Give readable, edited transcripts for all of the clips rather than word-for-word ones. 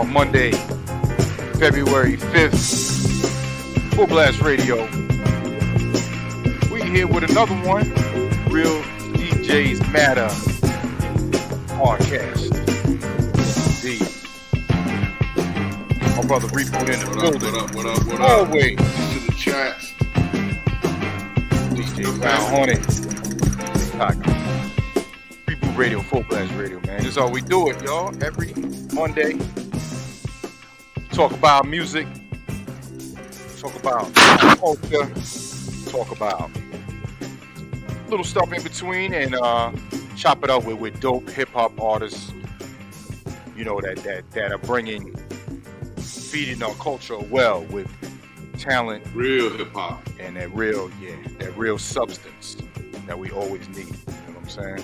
Monday, February 5th, Full Blast Radio. We here with another one, Real DJs Matter podcast. Indeed. My brother Reboot in the building. What up? Always. To the chat. DJ Found Hornet. Reboot Radio, Full Blast Radio, man. This is how we do it, y'all. Every Monday. Talk about music. Talk about culture. Talk about little stuff in between, and chop it up with dope hip hop artists. You know that are feeding our culture well with talent, real hip hop, and that real substance that we always need. You know what I'm saying?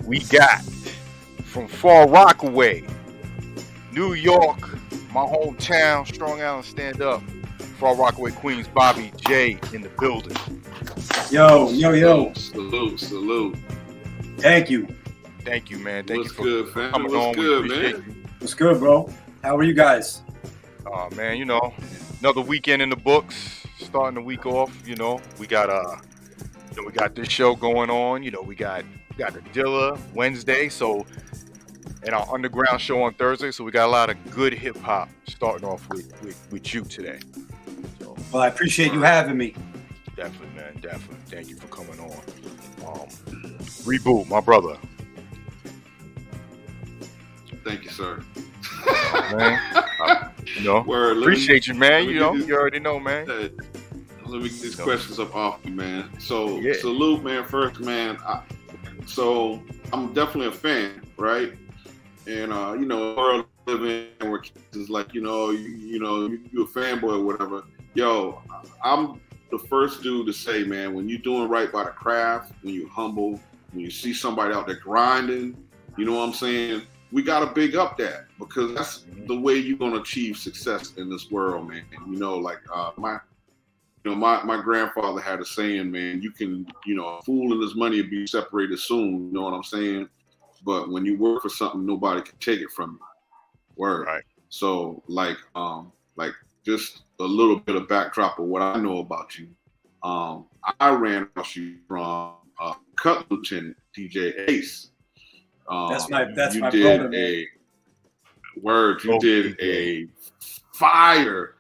We got from Far Rockaway, New York, my hometown, Strong Island, stand up. Far Rockaway, Queens, Bobby J in the building. Yo. Salute. Thank you, man. Thank What's you for good, fam? coming What's on. good, man? You. What's good, bro? How are you guys? Man, you know, another weekend in the books. Starting the week off, you know, we got we got this show going on. You know, we got the Dilla Wednesday, so, and our underground show on Thursday. So we got a lot of good hip hop starting off with you today. So, Well, I appreciate you having me. definitely, man, definitely. Thank you for coming on. Reboot, my brother. Thank you, sir. Man, appreciate you, man. You already know, man. Let me get these questions up off you, man. So, Yeah. Salute, man. First, man. So I'm definitely a fan, right? And you know, the world living where kids like, you're a fanboy or whatever. Yo, I'm the first dude to say, man, when you're doing right by the craft, when you're humble, when you see somebody out there grinding, you know what I'm saying? We gotta big up that, because that's the way you're gonna achieve success in this world, man. You know, like my grandfather had a saying, man, you can, a fool and his money will be separated soon, you know what I'm saying? But when you work for something, nobody can take it from you. Word. Right. So like just a little bit of backdrop of what I know about you. I ran across you from Cut Lieutenant DJ Ace. That's my brother. You did a fire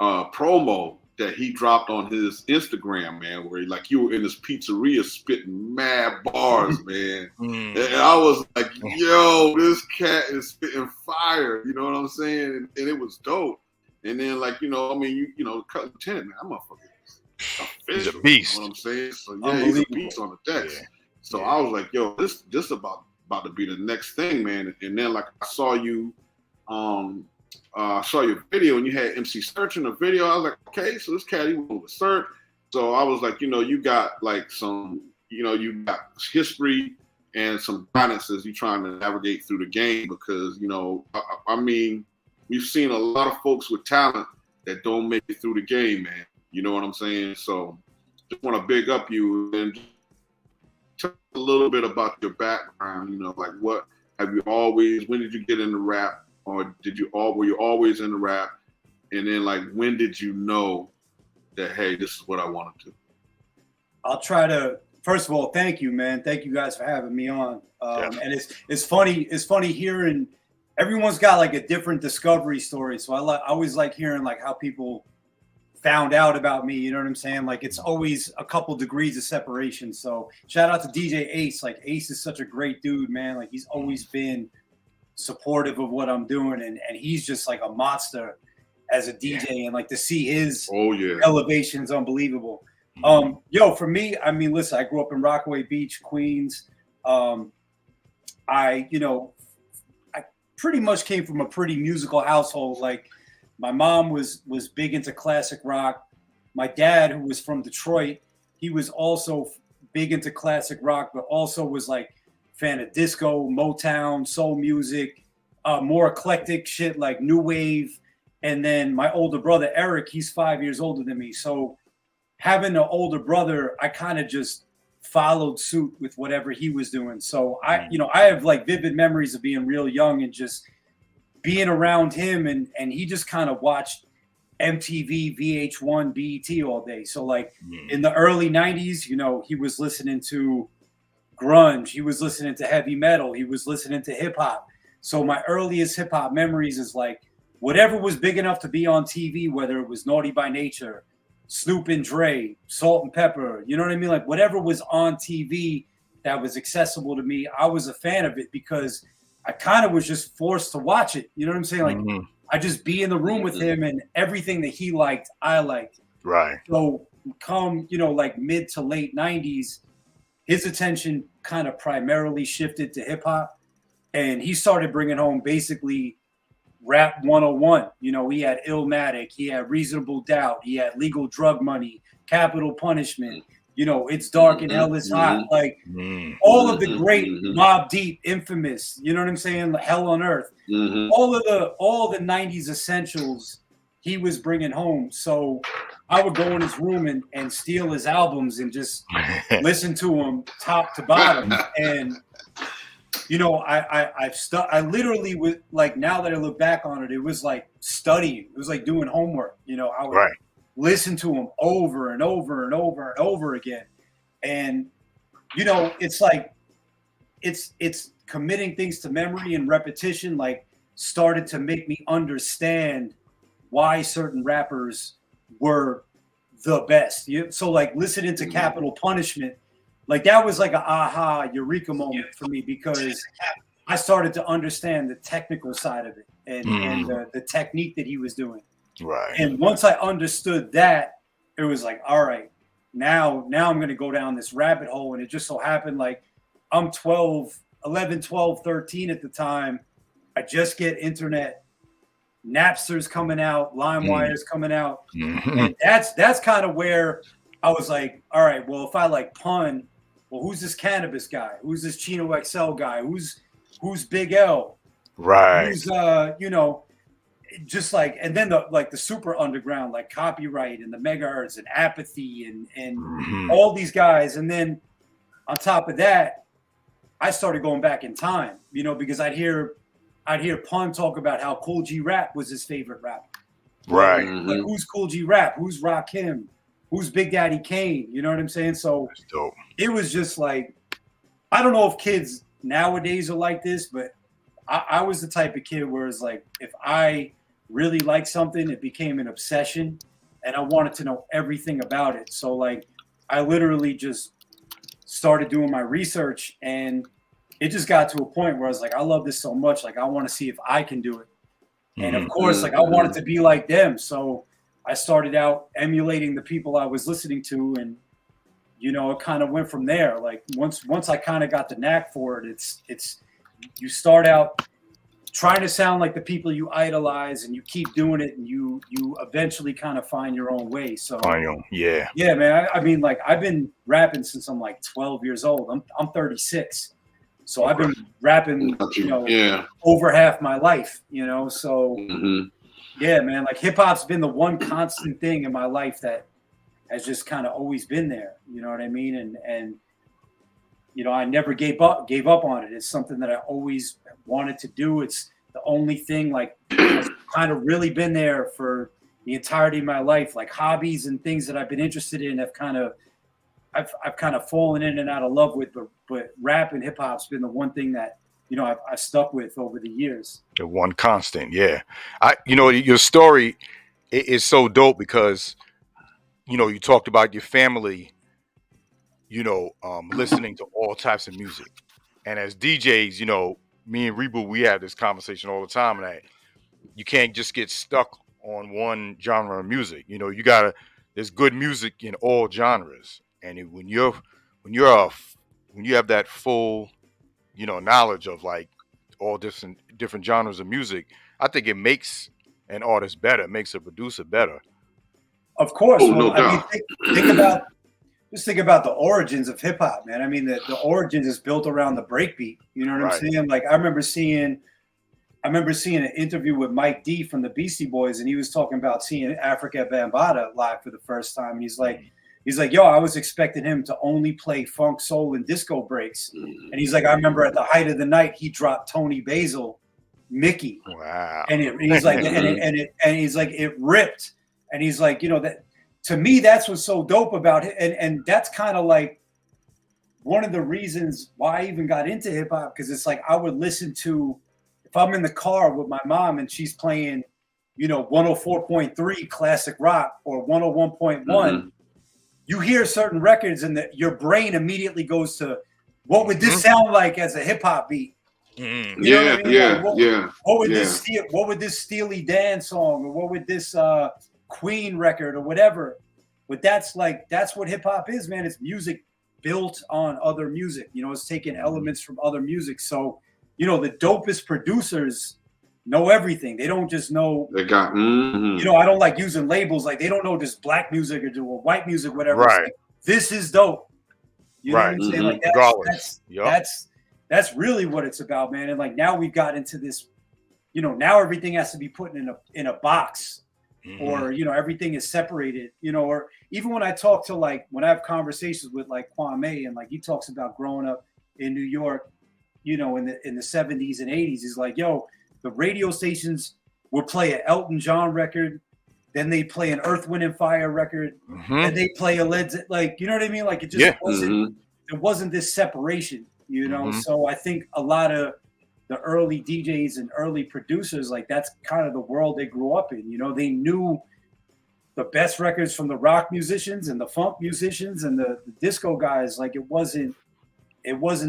promo that he dropped on his Instagram, man, where you were in his pizzeria spitting mad bars, man. And I was like, yo, this cat is spitting fire, you know what I'm saying? And it was dope. And then Cut Lieutenant, man, that motherfucker is He's a beast. You know what I'm saying? So yeah, he's a beast on the decks. Yeah. So I was like, yo, this about to be the next thing, man. And then I saw you saw your video and you had MC Search in the video. I was like, okay, so this cat, he went with Search. So I was like, you got some, you got history and some guidance as you trying to navigate through the game, because, I mean, we've seen a lot of folks with talent that don't make it through the game, man. You know what I'm saying? So just want to big up you and tell a little bit about your background, what have you always, when did you get into rap? Or were you always into rap? And then when did you know that, hey, this is what I want to do? I'll try to, first of all, thank you, man. Thank you guys for having me on. And it's funny hearing, everyone's got a different discovery story. So I always like hearing how people found out about me, you know what I'm saying? It's always a couple degrees of separation. So shout out to DJ Ace. Ace is such a great dude, man. He's always been supportive of what I'm doing, and he's just a monster as a DJ, and to see his elevation is unbelievable. For me, I mean, listen, I grew up in Rockaway Beach, Queens. I pretty much came from a pretty musical household. My mom was big into classic rock. My dad, who was from Detroit, he was also big into classic rock, but also was fan of disco, Motown, soul music, more eclectic shit like new wave. And then my older brother, Eric, he's 5 years older than me. So having an older brother, I kind of just followed suit with whatever he was doing. So I have vivid memories of being real young and just being around him, and he just kind of watched MTV, VH1, BET all day. So like in the early 90s, you know, he was listening to grunge, he was listening to heavy metal, he was listening to hip hop. So my earliest hip hop memories is like whatever was big enough to be on TV, whether it was Naughty by Nature, Snoop and Dre, Salt and Pepper, you know what I mean? Like whatever was on TV that was accessible to me, I was a fan of it because I kind of was just forced to watch it. You know what I'm saying? Like I just be in the room with him, and everything that he liked, I liked. Right. So come, you know, like mid to late 90s, his attention kind of primarily shifted to hip hop, and he started bringing home basically rap 101. You know, he had Illmatic, he had Reasonable Doubt, he had Legal Drug Money, Capital Punishment, you know, It's Dark and Hell is Hot, like all of the great Mobb Deep, Infamous, you know what I'm saying, Hell on Earth, all the 90s essentials he was bringing home. So I would go in his room and steal his albums and just listen to them top to bottom. And you know, I literally was like, now that I look back on it, it was like studying. It was like doing homework. You know, I would listen to them over and over and over and over again. And, you know, it's like, it's committing things to memory and repetition, like started to make me understand why certain rappers were the best. So like listening to Capital Punishment, like that was like an aha eureka moment for me, because I started to understand the technical side of it and the technique that he was doing. Right. And once I understood that, it was like, all right, now I'm going to go down this rabbit hole. And it just so happened, like I'm 11, 12, 13 at the time. I just get internet. Napster's coming out, LimeWire's coming out. And that's kind of where I was like, all right, well, if I like pun, well, who's this Cannabis guy? Who's this Chino XL guy? Who's Big L? Right. Who's you know, just like, and then the super underground, like Copyright and the Megahertz and Apathy and all these guys. And then on top of that, I started going back in time, you know, because I'd hear Pun talk about how Cool G Rap was his favorite rapper. Right. Like who's Cool G Rap? Who's Rakim? Who's Big Daddy Kane? You know what I'm saying? So it was just like, I don't know if kids nowadays are like this, but I was the type of kid where it's like, if I really liked something, it became an obsession and I wanted to know everything about it. So like, I literally just started doing my research, and it just got to a point where I was like, I love this so much. Like, I want to see if I can do it. And of course, like I wanted to be like them. So I started out emulating the people I was listening to, and you know, it kind of went from there. Like once I kind of got the knack for it, it's you start out trying to sound like the people you idolize, and you keep doing it, and you eventually kind of find your own way. So yeah, man. I mean, like I've been rapping since I'm like 12 years old. I'm 36, so I've been rapping, you know, over half my life. You know, so. Yeah, man, like hip hop's been the one constant thing in my life that has just kind of always been there. You know what I mean? And you know, I never gave up on it. It's something that I always wanted to do. It's the only thing like has kind of really been there for the entirety of my life. Like hobbies and things that I've been interested in have I've kind of fallen in and out of love with, but rap and hip hop's been the one thing that, you know, I've stuck with over the years. The one constant, yeah. You know, your story is so dope because, you know, you talked about your family, you know, listening to all types of music. And as DJs, you know, me and Reboot, we have this conversation all the time, that you can't just get stuck on one genre of music. You know, there's good music in all genres. And when you have that full, you know, knowledge of like all different genres of music, I think it makes an artist better, makes a producer better. Of course. Well, I mean, think about the origins of hip hop, man. I mean, the origins is built around the breakbeat. You know what I'm saying? Like I remember seeing an interview with Mike D from the Beastie Boys, and he was talking about seeing Africa Bambaataa live for the first time. And he's like, yo, I was expecting him to only play funk, soul, and disco breaks. And he's like, I remember at the height of the night, he dropped Tony Basil Mickey. Wow. And he's like, and he's like, it ripped. And he's like, that to me, that's what's so dope about it. And that's kind of like one of the reasons why I even got into hip hop, because it's like I would listen to, if I'm in the car with my mom and she's playing, 104.3 classic rock or 101.1, you hear certain records and your brain immediately goes to, what would this sound like as a hip hop beat? What would this Steely Dan song, or what would this Queen record or whatever? But that's what hip hop is, man. It's music built on other music. It's taking elements from other music. So, the dopest producers know everything. They don't just know. They got. I don't like using labels. Like, they don't know just black music or white music, whatever. Right. Like, this is dope. You know what I'm saying? Like, that's really what it's about, man. And like, now we've got into this, now everything has to be put in a box, or everything is separated, or even when I talk to, like, when I have conversations with like Kwame, and like he talks about growing up in New York, in the 70s and 80s, he's like, yo, the radio stations would play an Elton John record, then they play an Earth, Wind and Fire record, and they play a Led Zeppelin, like, you know what I mean? Like, it just wasn't, there wasn't this separation, So I think a lot of the early DJs and early producers, like, that's kind of the world they grew up in. They knew the best records from the rock musicians and the funk musicians and the disco guys. Like, it wasn't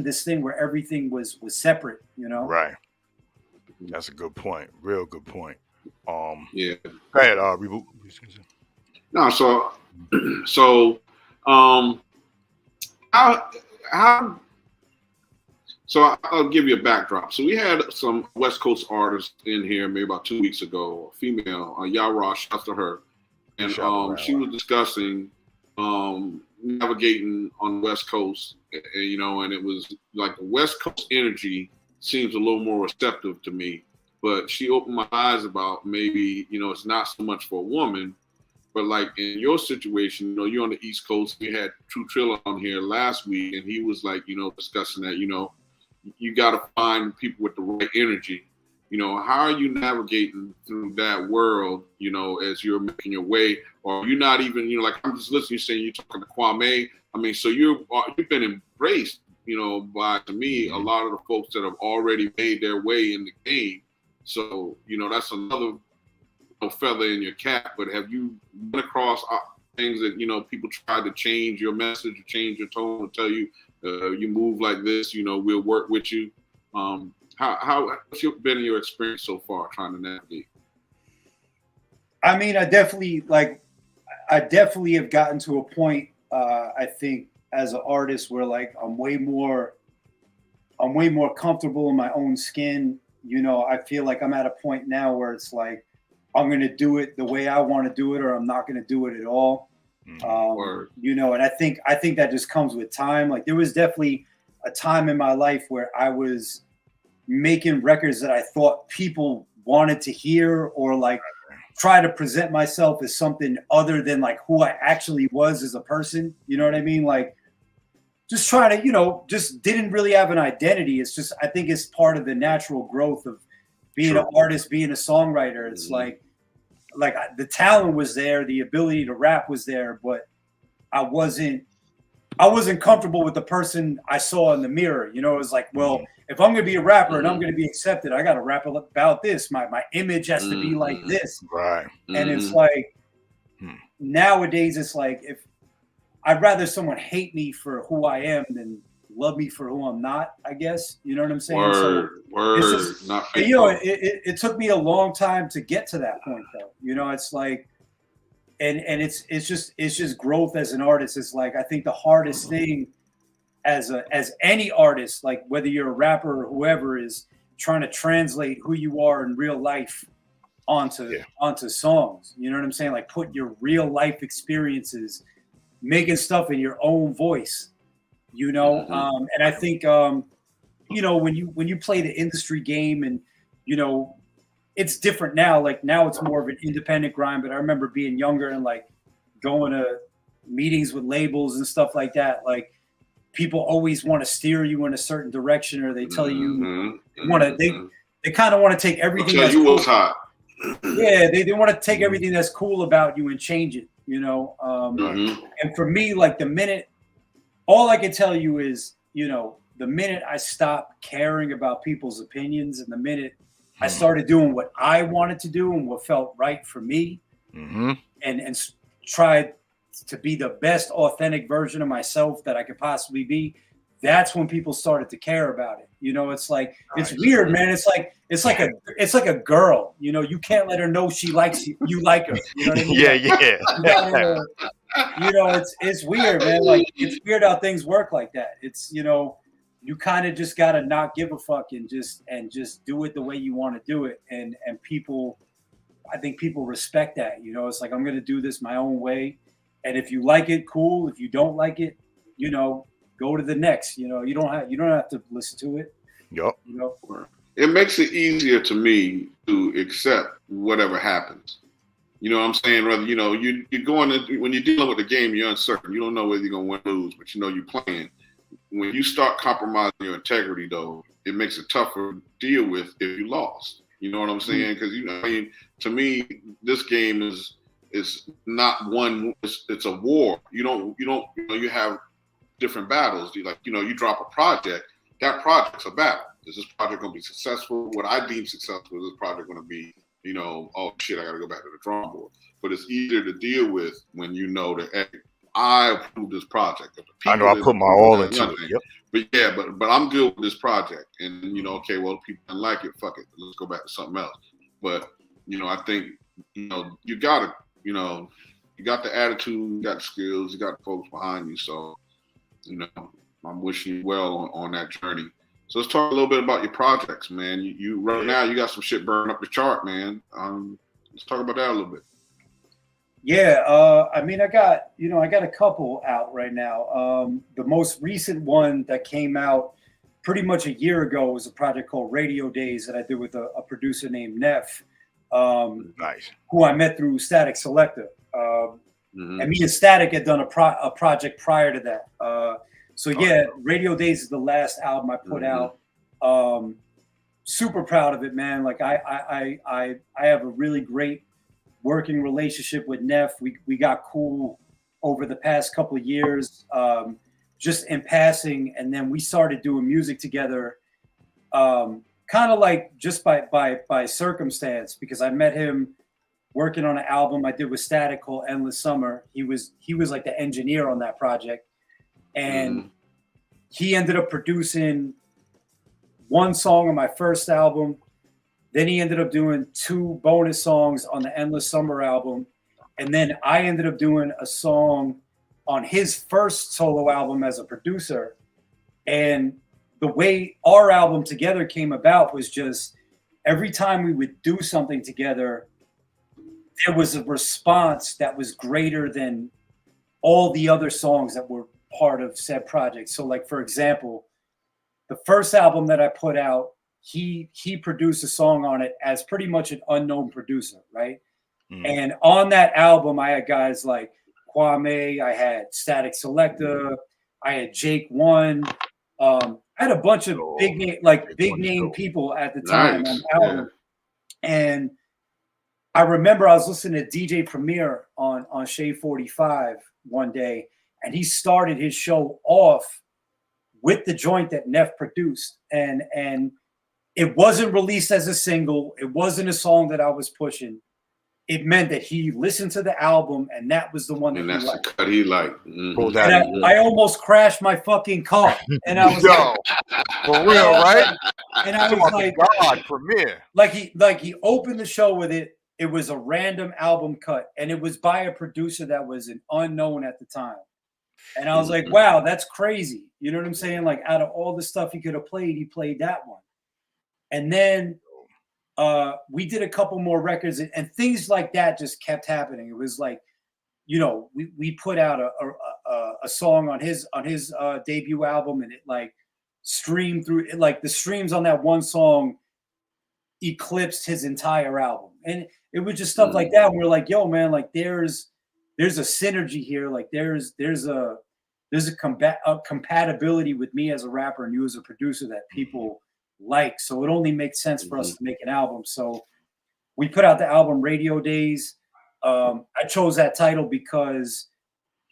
this thing where everything was separate, Right. That's a good point. Real good point. Yeah. Go ahead, Reboot. No, so I'll give you a backdrop. So we had some West Coast artists in here maybe about 2 weeks ago, a female, Yara, shouts to her. And she was discussing navigating on the West Coast, and it was like the West Coast energy seems a little more receptive to me. But she opened my eyes about maybe, it's not so much for a woman, but like in your situation, you're on the East Coast. We had True Triller on here last week, and he was like, discussing that, you got to find people with the right energy. How are you navigating through that world, as you're making your way? Or you're not even, like, I'm just listening, saying you're talking to Kwame. I mean, so you've been embraced, by, to me, a lot of the folks that have already made their way in the game. So, that's another feather in your cap. But have you run across things that, people try to change your message or change your tone and tell you, you move like this, we'll work with you? What's been your experience so far trying to navigate? I mean, I definitely have gotten to a point, I think, as an artist where, like, I'm way more comfortable in my own skin. I feel like I'm at a point now where it's like, I'm going to do it the way I want to do it, or I'm not going to do it at all. And I think that just comes with time. Like, there was definitely a time in my life where I was making records that I thought people wanted to hear, or like try to present myself as something other than like who I actually was as a person. You know what I mean? Like, just trying to, just didn't really have an identity. It's just, I think it's part of the natural growth of being an artist, being a songwriter. It's like the talent was there, the ability to rap was there, but I wasn't comfortable with the person I saw in the mirror. It was like, well, if I'm going to be a rapper and I'm going to be accepted, I got to rap about this. My image has to be like this. Right. And it's like, nowadays, it's like, if I'd rather someone hate me for who I am than love me for who I'm not, I guess. You know what I'm saying? It took me a long time to get to that point, though. It's like, and it's just growth as an artist. It's like, I think the hardest thing as any artist, like whether you're a rapper or whoever, is trying to translate who you are in real life onto songs. You know what I'm saying? Like, put your real life experiences, making stuff in your own voice. And I think when you play the industry game, and it's different now. Like, now it's more of an independent grind. But I remember being younger and like going to meetings with labels and stuff like that. Like, people always want to steer you in a certain direction, or they tell you they kind of want to take everything. So you was hot. Yeah, they want to take everything that's cool about you and change it, you know. And for me, like the minute, all I can tell you is, you know, the minute I stopped caring about people's opinions and the minute I started doing what I wanted to do and what felt right for me, and tried to be the best authentic version of myself that I could possibly be, that's when people started to care about it. You know, it's like, it's weird, man. It's like a girl, you know, you can't let her know she likes you, you like her. You know what I mean? You know, it's weird, man. Like, it's weird how things work like that. It's, you know, you kind of just got to not give a fuck and just do it the way you want to do it. And people, I think people respect that, you know. It's like, I'm going to do this my own way. And if you like it, cool. If you don't like it, you know, go to the next. You know, you don't have to listen to it. Yep. You know, it makes it easier to me to accept whatever happens. You know what I'm saying? Rather, you know, you're going to, when you're dealing with the game, you're uncertain. You don't know whether you're going to win or lose, but you know you're playing. When you start compromising your integrity, though, it makes it tougher to deal with if you lost. You know what I'm saying? Because, you know, I mean, to me, this game is not one. It's a war. You know, you have different battles. You drop a project. That project's a battle. Is this project going to be successful? What I deem successful is this project going to be, you know, oh shit, I got to go back to the drawing board. But it's easier to deal with when you know that, hey, I approve this project. I know I put my all into it. Yep. But yeah, but I'm good with this project, and you know, okay, well, people don't like it. Fuck it, let's go back to something else. But you know, I think, you know, you got the attitude, you got the skills, you got the folks behind you. So, you know, I'm wishing you well on that journey. So let's talk a little bit about your projects, man. You right now you got some shit burning up the chart, man. Let's talk about that a little bit. Yeah, I mean, I got a couple out right now. The most recent one that came out pretty much a year ago was a project called Radio Days that I did with a producer named Neff, nice, who I met through Static Selector. And me and Static had done a project prior to that. So yeah, Radio Days is the last album I put out. Super proud of it, man. Like I have a really great working relationship with Neff. We got cool over the past couple of years, just in passing, and then we started doing music together, kind of like just by circumstance, because I met him working on an album I did with Static called Endless Summer. He was like the engineer on that project, and he ended up producing one song on my first album. Then he ended up doing 2 bonus songs on the Endless Summer album. And then I ended up doing a song on his first solo album as a producer. And the way our album together came about was just every time we would do something together, there was a response that was greater than all the other songs that were part of said project. So like, for example, the first album that I put out, he produced a song on it as pretty much an unknown producer, right? And on that album, I had guys like Kwame, I had Static Selector, I had Jake One, I had a bunch of big name people at the time on the album. And I remember I was listening to DJ Premier on Shade 45 one day, and he started his show off with the joint that Neff produced, and it wasn't released as a single. It wasn't a song that I was pushing. It meant that he listened to the album, and that was the one that that's he liked. the cut he liked. And I almost crashed my fucking car. And I was for real, right? And I was like, God, Premier. Like he opened the show with it. It was a random album cut, and it was by a producer that was an unknown at the time. And I was like, wow, that's crazy. You know what I'm saying? Like, out of all the stuff he could have played, he played that one. And then we did a couple more records, and things like that just kept happening. It was like, you know, we put out a song on his debut album, and it like streamed through it. Like the streams on that one song eclipsed his entire album. And it was just stuff like that. We're like, yo, man, like there's a synergy here. Like there's a compatibility with me as a rapper and you as a producer that people like. So it only makes sense for us to make an album. So we put out the album Radio Days. I chose that title because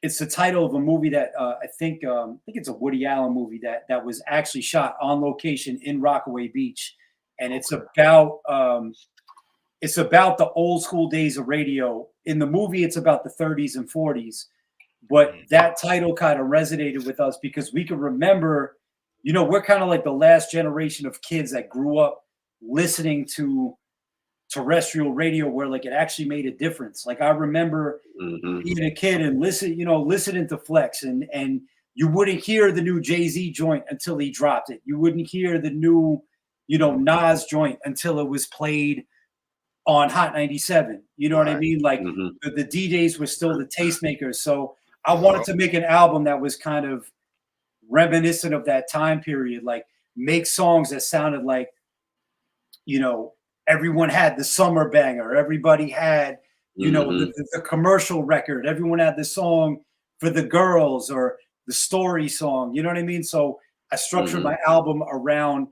it's the title of a movie that I think it's a Woody Allen movie that was actually shot on location in Rockaway Beach, and it's about the old school days of radio. In the movie, it's about the 30s and 40s, but that title kind of resonated with us because we could remember, you know, we're kind of like the last generation of kids that grew up listening to terrestrial radio where like it actually made a difference. Like I remember being a kid and listening to Flex and you wouldn't hear the new JayZ joint until he dropped it. You wouldn't hear the new, Nas joint until it was played on Hot 97. You know what I mean? Like the DJs were still the tastemakers. So I wanted to make an album that was kind of reminiscent of that time period, like make songs that sounded like, everyone had the summer banger. Everybody had, the commercial record. Everyone had the song for the girls or the story song. You know what I mean? So I structured my album around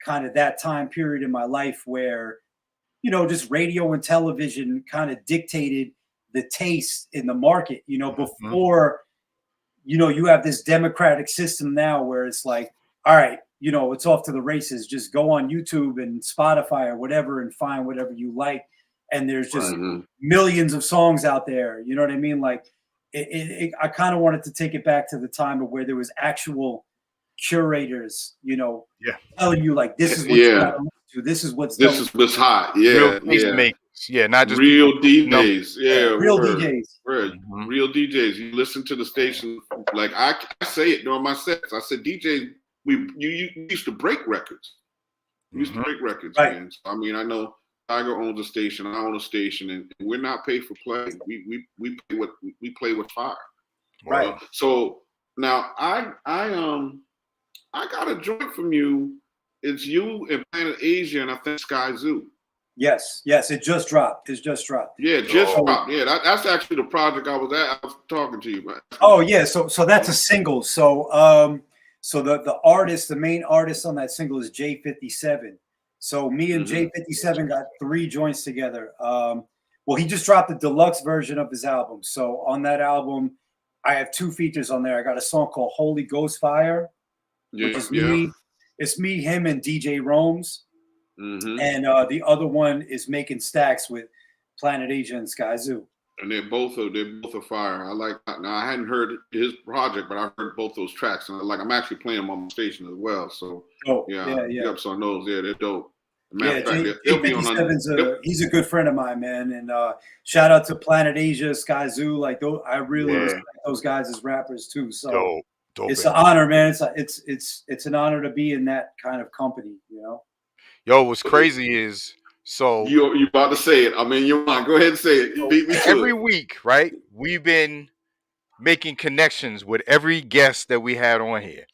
kind of that time period in my life where, just radio and television kind of dictated the taste in the market, before, you have this democratic system now where it's like, all right, it's off to the races. Just go on YouTube and Spotify or whatever and find whatever you like. And there's just millions of songs out there. You know what I mean? Like I kind of wanted to take it back to the time of where there was actual curators, telling you like, this is what you gotta listen to. This is what's hot. Yeah. Not just real DJs. Real DJs. Real DJs. You listen to the station. Like I say it during my sets. I said, DJ, you used to break records. You used to break records, man. So, I mean, I know Tiger owns a station. I own a station, and we're not paid for play. We play with fire. Right. So now I got a joint from you. It's you and Planet Asia, and I think Sky Zoo. Yes, it just dropped. Yeah, dropped. Yeah, that's actually the project I was talking to you about. Oh yeah, so that's a single. So the artist, the main artist on that single is J57. So me and J57 got 3 joints together. Well, he just dropped the deluxe version of his album. So on that album, I have 2 features on there. I got a song called Holy Ghost Fire, which is me. It's me, him, and DJ Rome's. And the other one is Making Stacks with Planet Asia and Sky Zoo. And they're both are fire. I like. Now I hadn't heard his project, but I heard both those tracks, and I'm actually playing them on my station as well. So ups on those. Yeah, they're dope. He's a good friend of mine, man. And shout out to Planet Asia, Sky Zoo. Like I really respect those guys as rappers too. So it's an honor, man. It's an honor to be in that kind of company. Yo, what's crazy is. So you about to say it. I mean, you want go ahead and say it. You beat me to every week, right? We've been making connections with every guest that we had on here.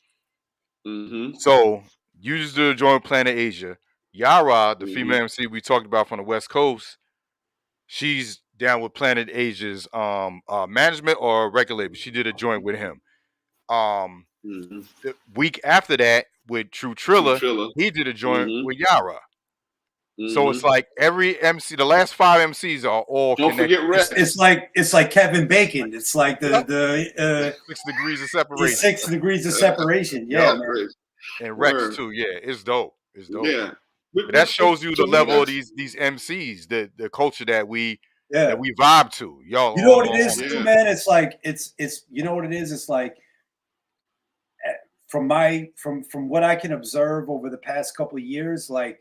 So you just did a joint Planet Asia. Yara, the female MC we talked about from the West Coast, she's down with Planet Asia's management or record label. She did a joint with him. The week after that, with True Triller, he did a joint with Yara. So it's like every MC, the last 5 MCs are all connected. Don't forget Rex. It's like Kevin Bacon. It's like the 6 degrees of separation. 6 degrees of separation. Yeah, man. And Rex too. Yeah, it's dope. Yeah, but that shows you the level of these MCs, the culture that we vibe to. Y'all, you know what it is, too, man? It's like it's you know what it is. It's like from what I can observe over the past couple of years, like.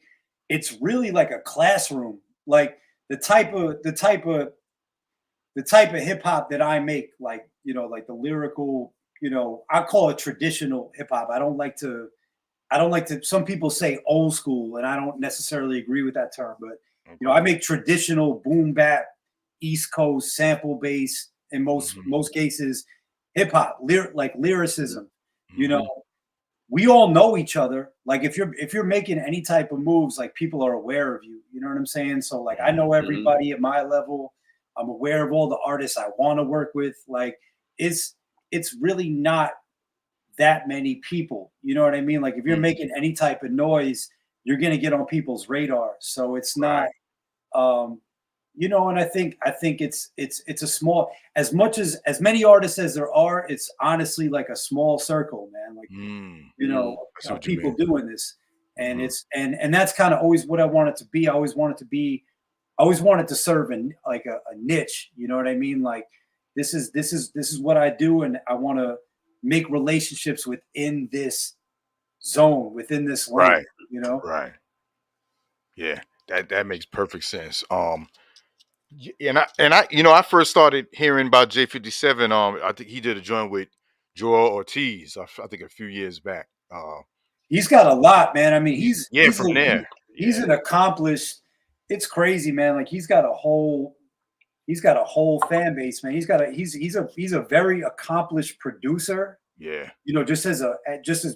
It's really like a classroom, like the type of hip hop that I make, like, like the lyrical, I call it traditional hip hop. I don't like to, some people say old school, and I don't necessarily agree with that term, but, I make traditional boom bap, East Coast sample bass, in most cases, hip hop, like lyricism, we all know each other. Like if you're making any type of moves, like people are aware of you. You know what I'm saying? So like I know everybody at my level. I'm aware of all the artists I want to work with. Like it's really not that many people. You know what I mean? Like if you're making any type of noise, you're gonna get on people's radar. So it's not, you know. And I think it's a small, as many artists as there are. It's honestly like a small circle, man. Like you know, people doing this, and it's and that's kind of always what I want it to be. I always wanted to serve in like a niche. You know what I mean? Like this is what I do, and I want to make relationships within this zone, within this lane. Right. You know. Right. Yeah, that makes perfect sense. And I, you know, I first started hearing about J57. I think he did a joint with Joel Ortiz. I think a few years back. He's got a lot, man. I mean, he's from there. He's an accomplished. It's crazy, man. Like he's got a whole fan base, man. He's a very accomplished producer. Yeah. You know, just as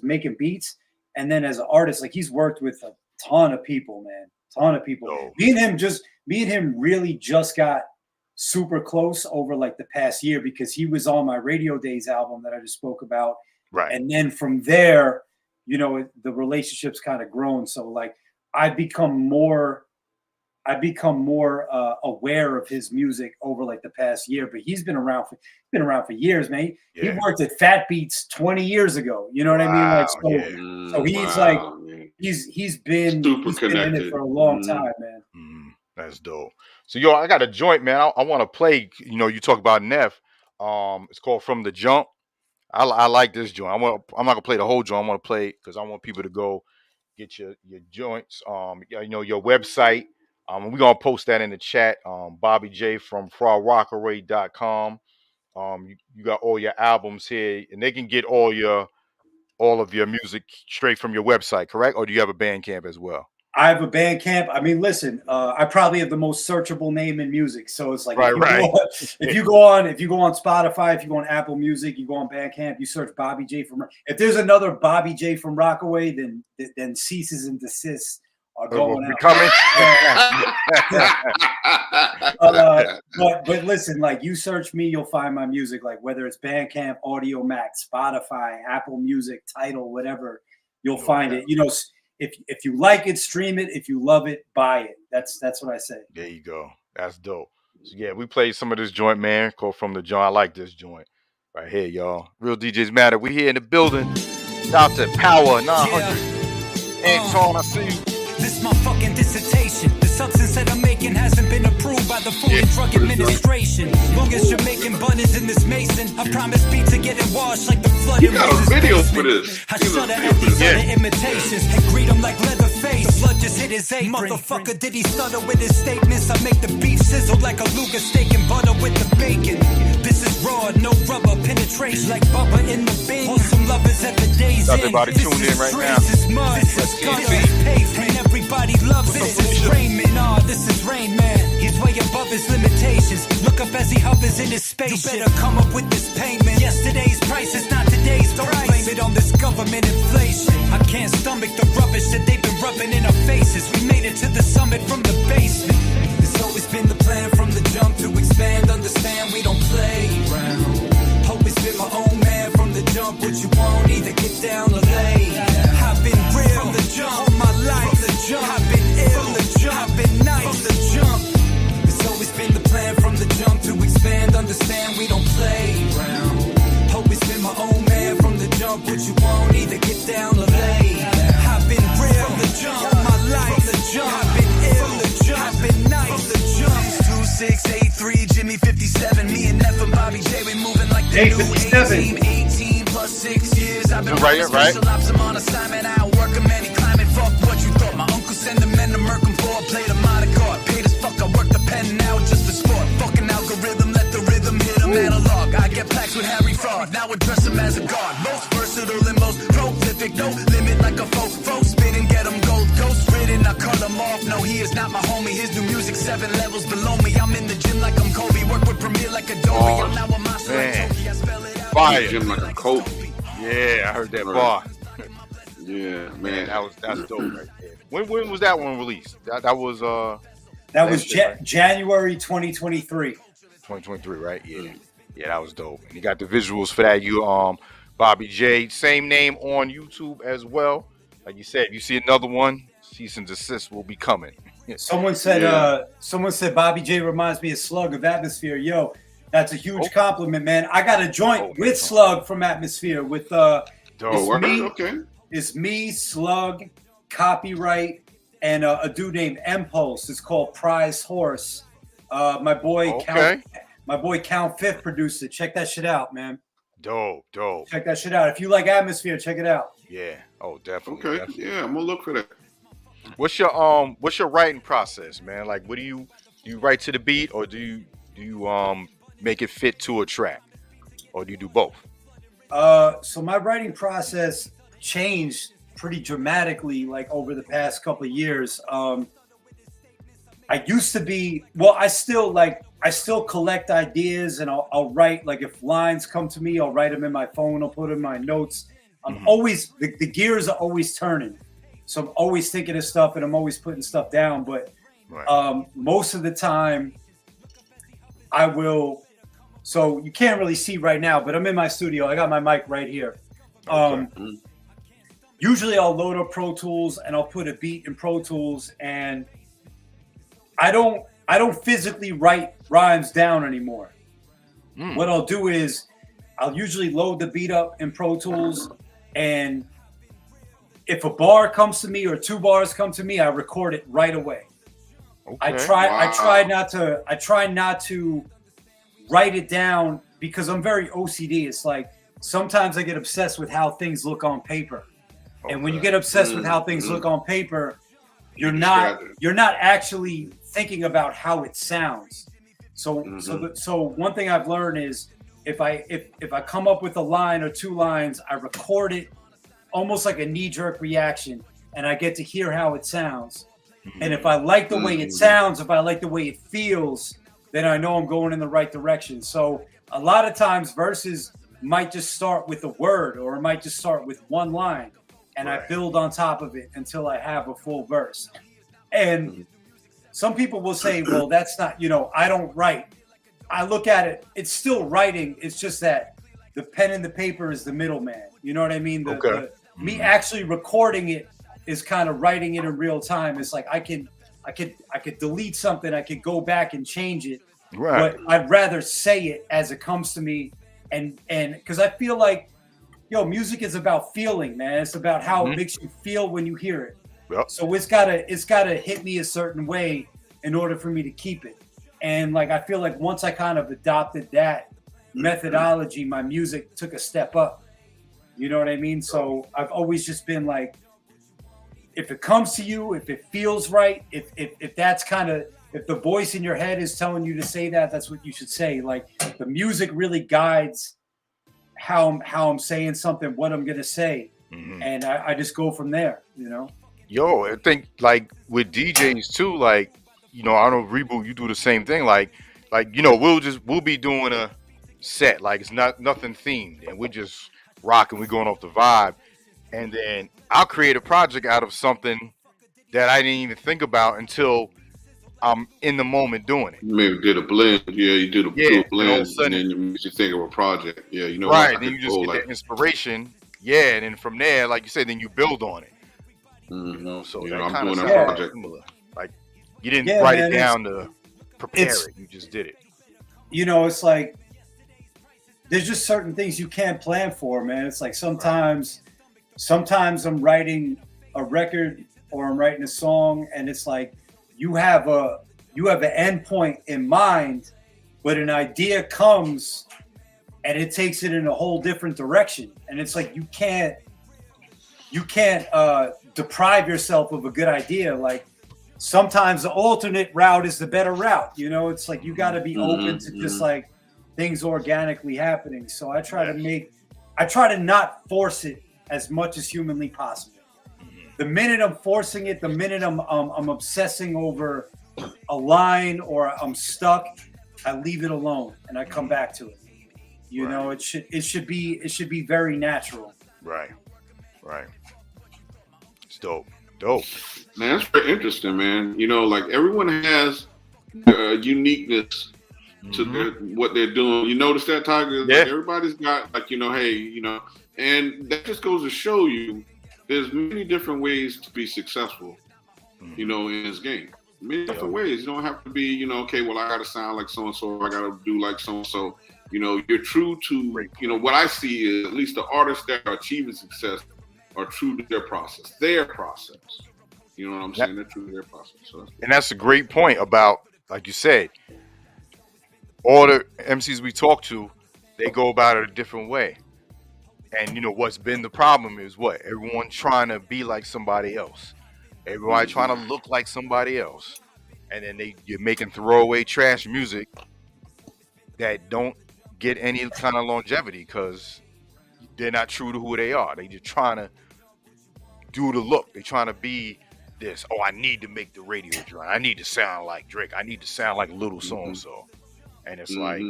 making beats, and then as an artist, like he's worked with a ton of people, man. Ton of people. Oh. Me and him really just got super close over like the past year because he was on my Radio Days album that I just spoke about. Right. And then from there, you know, the relationship's kind of grown. So like I've become more aware of his music over like the past year, but he's been around for years, man. He worked at Fat Beats 20 years ago. You know what I mean? Like so he's like he's been in it for a long time, man. That's dope. So yo, I got a joint, man. I want to play. You know, you talk about Neff. It's called From the Jump. I like this joint. I'm not gonna play the whole joint. I want to play because I want people to go get your joints. You know, your website. We're gonna post that in the chat. Bobby J from FarRockaway.com. You got all your albums here, and they can get all of your music straight from your website, correct? Or do you have a Bandcamp as well? I have a Bandcamp. I mean, listen, I probably have the most searchable name in music. So it's like if you go on Spotify, if you go on Apple Music, you go on Bandcamp, you search Bobby J from. If there's another Bobby J from Rockaway, then ceases and desists are going out. But listen, like you search me, you'll find my music. Like whether it's Bandcamp, Audio Max, Spotify, Apple Music, Tidal, whatever, you'll find it. You know. If you like it, stream it. If you love it, buy it. That's what I say. There you go. That's dope. So yeah, we played some of this joint, man. Called From the Joint. I like this joint right here, y'all. Real DJs Matter. We here in the building. Shout out to Power 900. Anton, I see you. This my fucking dissertation. The substance that I'm making hasn't been approved by the Food and Drug Administration. Long as you're making buttons in this mason, I promise pizza getting washed like the flood. You got a video for this. I shudder at these other imitations and greet them like Leatherface. The blood just hit his apron. Motherfucker, did he stutter with his statements? I make the beef sizzle like a Luger steak and butter with the bacon. This is raw, no rubber penetration like Bubba in the bin. Wholesome lovers at the days in. Everybody tune in right now. This is mud, this is gutter, pavement. Everybody loves it. This is Raymond, this is Rain Man. He's way above his limitations. Look up as he hovers in his spaceship. You better come up with this payment. Yesterday's price is not today's price. Don't blame it on this government inflation. I can't stomach the rubbish that they've been rubbing in our faces. We made it to the summit from the basement. It's always been the plan from the jump to expand. Understand we don't play around. Hope it's been my own man from the jump. What you want, either get down or lay. I've been real from the jump. All my life from the jump. I've been ill from the jump. I've been nice from the jump. It's always been the plan from the jump to expand. Understand we don't play around. Hope it's been my own man from the jump. What you want, either get down or lay. I've been real from the jump. All my life from the jump. I've been ill from the jump. I've been nice from the jump. 2683 Jimmy 57. Me and Neff and Bobby J, we moving like the new 18. 18 plus 6 years. I've been right. Special ops, I'm on assignment. I work him and he climbing. Fuck what you thought. My uncle send him in to murk him for. Played a modern card. Paid as fuck. I work the pen now just for sport. Fucking algorithm. Let the rhythm hit him. Analog. I get plaques with Harry Fraud. Now address him as a god. Most versatile and most prolific. No limit like a folk spin and get him gold. Ghost ridden. I cut him off. No, he is not my homie. His new music 7 levels below me. I'm in the gym like I'm Kobe. Work with Premier like Adobe. I'm now a monster like Toki. I spell it out. Fire. Gym like a Kobe. Yeah, I heard that bar. Yeah, man. That's dope right there. When was that one released? That was January 2023. 2023, right? Yeah. Yeah, that was dope. And you got the visuals for that. You Bobby J, same name on YouTube as well. Like you said, if you see another one, cease and desist will be coming. Someone said Bobby J reminds me of Slug of Atmosphere. Yo, that's a huge compliment, man. I got a joint with Slug from Atmosphere with it's me, Slug, Copyright, and a dude named Impulse. It's called Prize Horse. My boy Count Fifth produced it. Check that shit out, man. Dope. Check that shit out. If you like Atmosphere, check it out. Yeah. Oh, definitely. Okay. Definitely. Yeah, I'm gonna look for that. What's your writing process, man? Like, what do you write to the beat, or do you make it fit to a track, or do you do both? So my writing process changed pretty dramatically, like over the past couple of years. I used to be, I still collect ideas, and I'll write, like if lines come to me, I'll write them in my phone, I'll put them in my notes. I'm always, the gears are always turning. So I'm always thinking of stuff, and I'm always putting stuff down. But most of the time I will, so you can't really see right now, but I'm in my studio. I got my mic right here. Usually I'll load up Pro Tools and I'll put a beat in Pro Tools, and I don't physically write rhymes down anymore. What I'll do is I'll usually load the beat up in Pro Tools, and if a bar comes to me or two bars come to me, I record it right away. Okay. I try not to write it down, because I'm very OCD. It's like sometimes I get obsessed with how things look on paper. And when you get obsessed with how things look on paper, you're not actually thinking about how it sounds. So one thing I've learned is if I come up with a line or two lines, I record it almost like a knee-jerk reaction, and I get to hear how it sounds. And if I like the way it sounds, if I like the way it feels, then I know I'm going in the right direction. So a lot of times verses might just start with a word, or it might just start with one line, and I build on top of it until I have a full verse. And some people will say, well, that's not, I don't write. I look at it, it's still writing. It's just that the pen and the paper is the middleman. You know what I mean? Me actually recording it is kind of writing it in real time. It's like I could delete something, I could go back and change it. Right. But I'd rather say it as it comes to me, and because I feel like, music is about feeling, man. It's about how it makes you feel when you hear it. Yep. So it's gotta hit me a certain way in order for me to keep it. And like I feel like once I kind of adopted that methodology, my music took a step up. You know what I mean? So I've always just been like, if it comes to you, if it feels right, if that's kind of, if the voice in your head is telling you to say that, that's what you should say. Like the music really guides how I'm saying something, what I'm gonna say, and I just go from there. Yo, I think like with DJs too, like I don't know, Reboot, you do the same thing. Like we'll be doing a set, like it's nothing themed, and we're just rocking, we're going off the vibe, and then I'll create a project out of something that I didn't even think about until I'm in the moment doing it. You maybe did a blend. Yeah, you did a blend, and then it makes you think of a project. Yeah, right. Then you just get that inspiration. Yeah, and then from there, like you said, then you build on it. So that I'm doing that project. Similar. Like you didn't write it down to prepare it. You just did it. It's like there's just certain things you can't plan for, man. It's like sometimes I'm writing a record or I'm writing a song, and it's like you have an end point in mind, but an idea comes and it takes it in a whole different direction. And it's like you can't deprive yourself of a good idea. Like sometimes the alternate route is the better route. It's like you got to be open to just like things organically happening. So I try to not force it as much as humanly possible. The minute I'm forcing it, the minute I'm obsessing over a line or I'm stuck, I leave it alone and I come back to it. It should be very natural. Right. It's dope. Man, that's very interesting, man. Like everyone has a uniqueness to what they're doing. You notice that, Tiger? Yeah. Like everybody's got and that just goes to show you there's many different ways to be successful. you know, in this game. Many different ways. You don't have to be, you know, okay, well, I got to sound like so-and-so, I got to do like so-and-so. You know, you're true to, you know, what I see is at least the artists that are achieving success are true to their process. You know what I'm saying? They're true to their process. So that's a great point about, like you said, all the MCs we talk to, they go about it a different way. And, you know, what's been the problem is what? Everyone trying to be like somebody else. Everybody trying to look like somebody else. And then you're making throwaway trash music that don't get any kind of longevity because they're not true to who they are. They just trying to do the look. They're trying to be this. Oh, I need to make the radio drum. I need to sound like Drake. I need to sound like little so-and-so. And it's like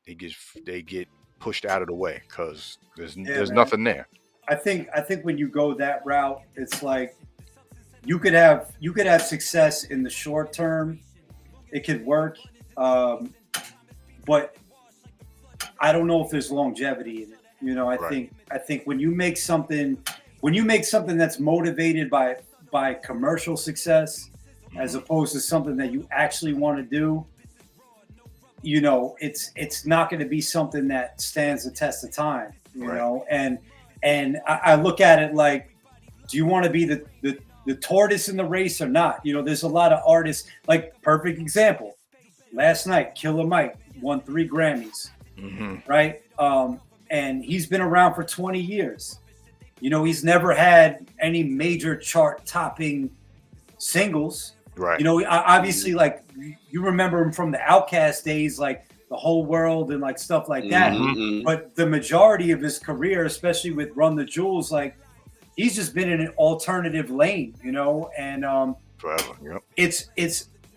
they get pushed out of the way because there's nothing there. I think when you go that route, it's like you could have success in the short term. It could work, but I don't know if there's longevity in it. You know, I think when you make something that's motivated by commercial success, as opposed to something that you actually want to do, you know, it's not going to be something that stands the test of time. You know, and I look at it like, do you want to be the tortoise in the race or not? You know, there's a lot of artists, like perfect example. Last night, Killer Mike won 3 Grammys, right? And he's been around for 20 years. You know, he's never had any major chart-topping singles. Right. You know, obviously, like, you remember him from the Outkast days, like The Whole World and like stuff like that. But the majority of his career, especially with Run the Jewels, like, he's just been in an alternative lane, you know, and forever. Yep.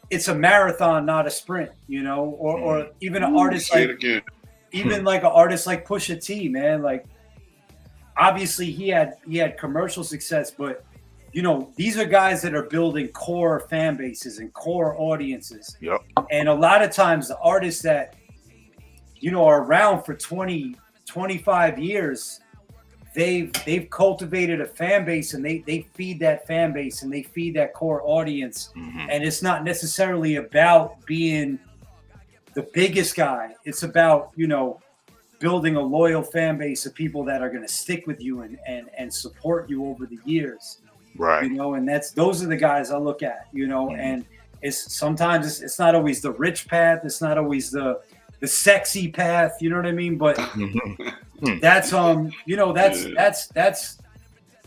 It's a marathon, not a sprint, you know, or even an artist like even like an artist like Pusha T, man. Like, obviously he had commercial success, but you know, these are guys that are building core fan bases and core audiences. Yep. And a lot of times the artists that, you know, are around for 20, 25 years, they've cultivated a fan base, and they feed that fan base and they feed that core audience. And it's not necessarily about being the biggest guy. It's about, you know, building a loyal fan base of people that are going to stick with you and support you over the years. Right. You know, and those are the guys I look at, you know, and sometimes it's not always the rich path. It's not always the sexy path. You know what I mean? But that's, you know, that's,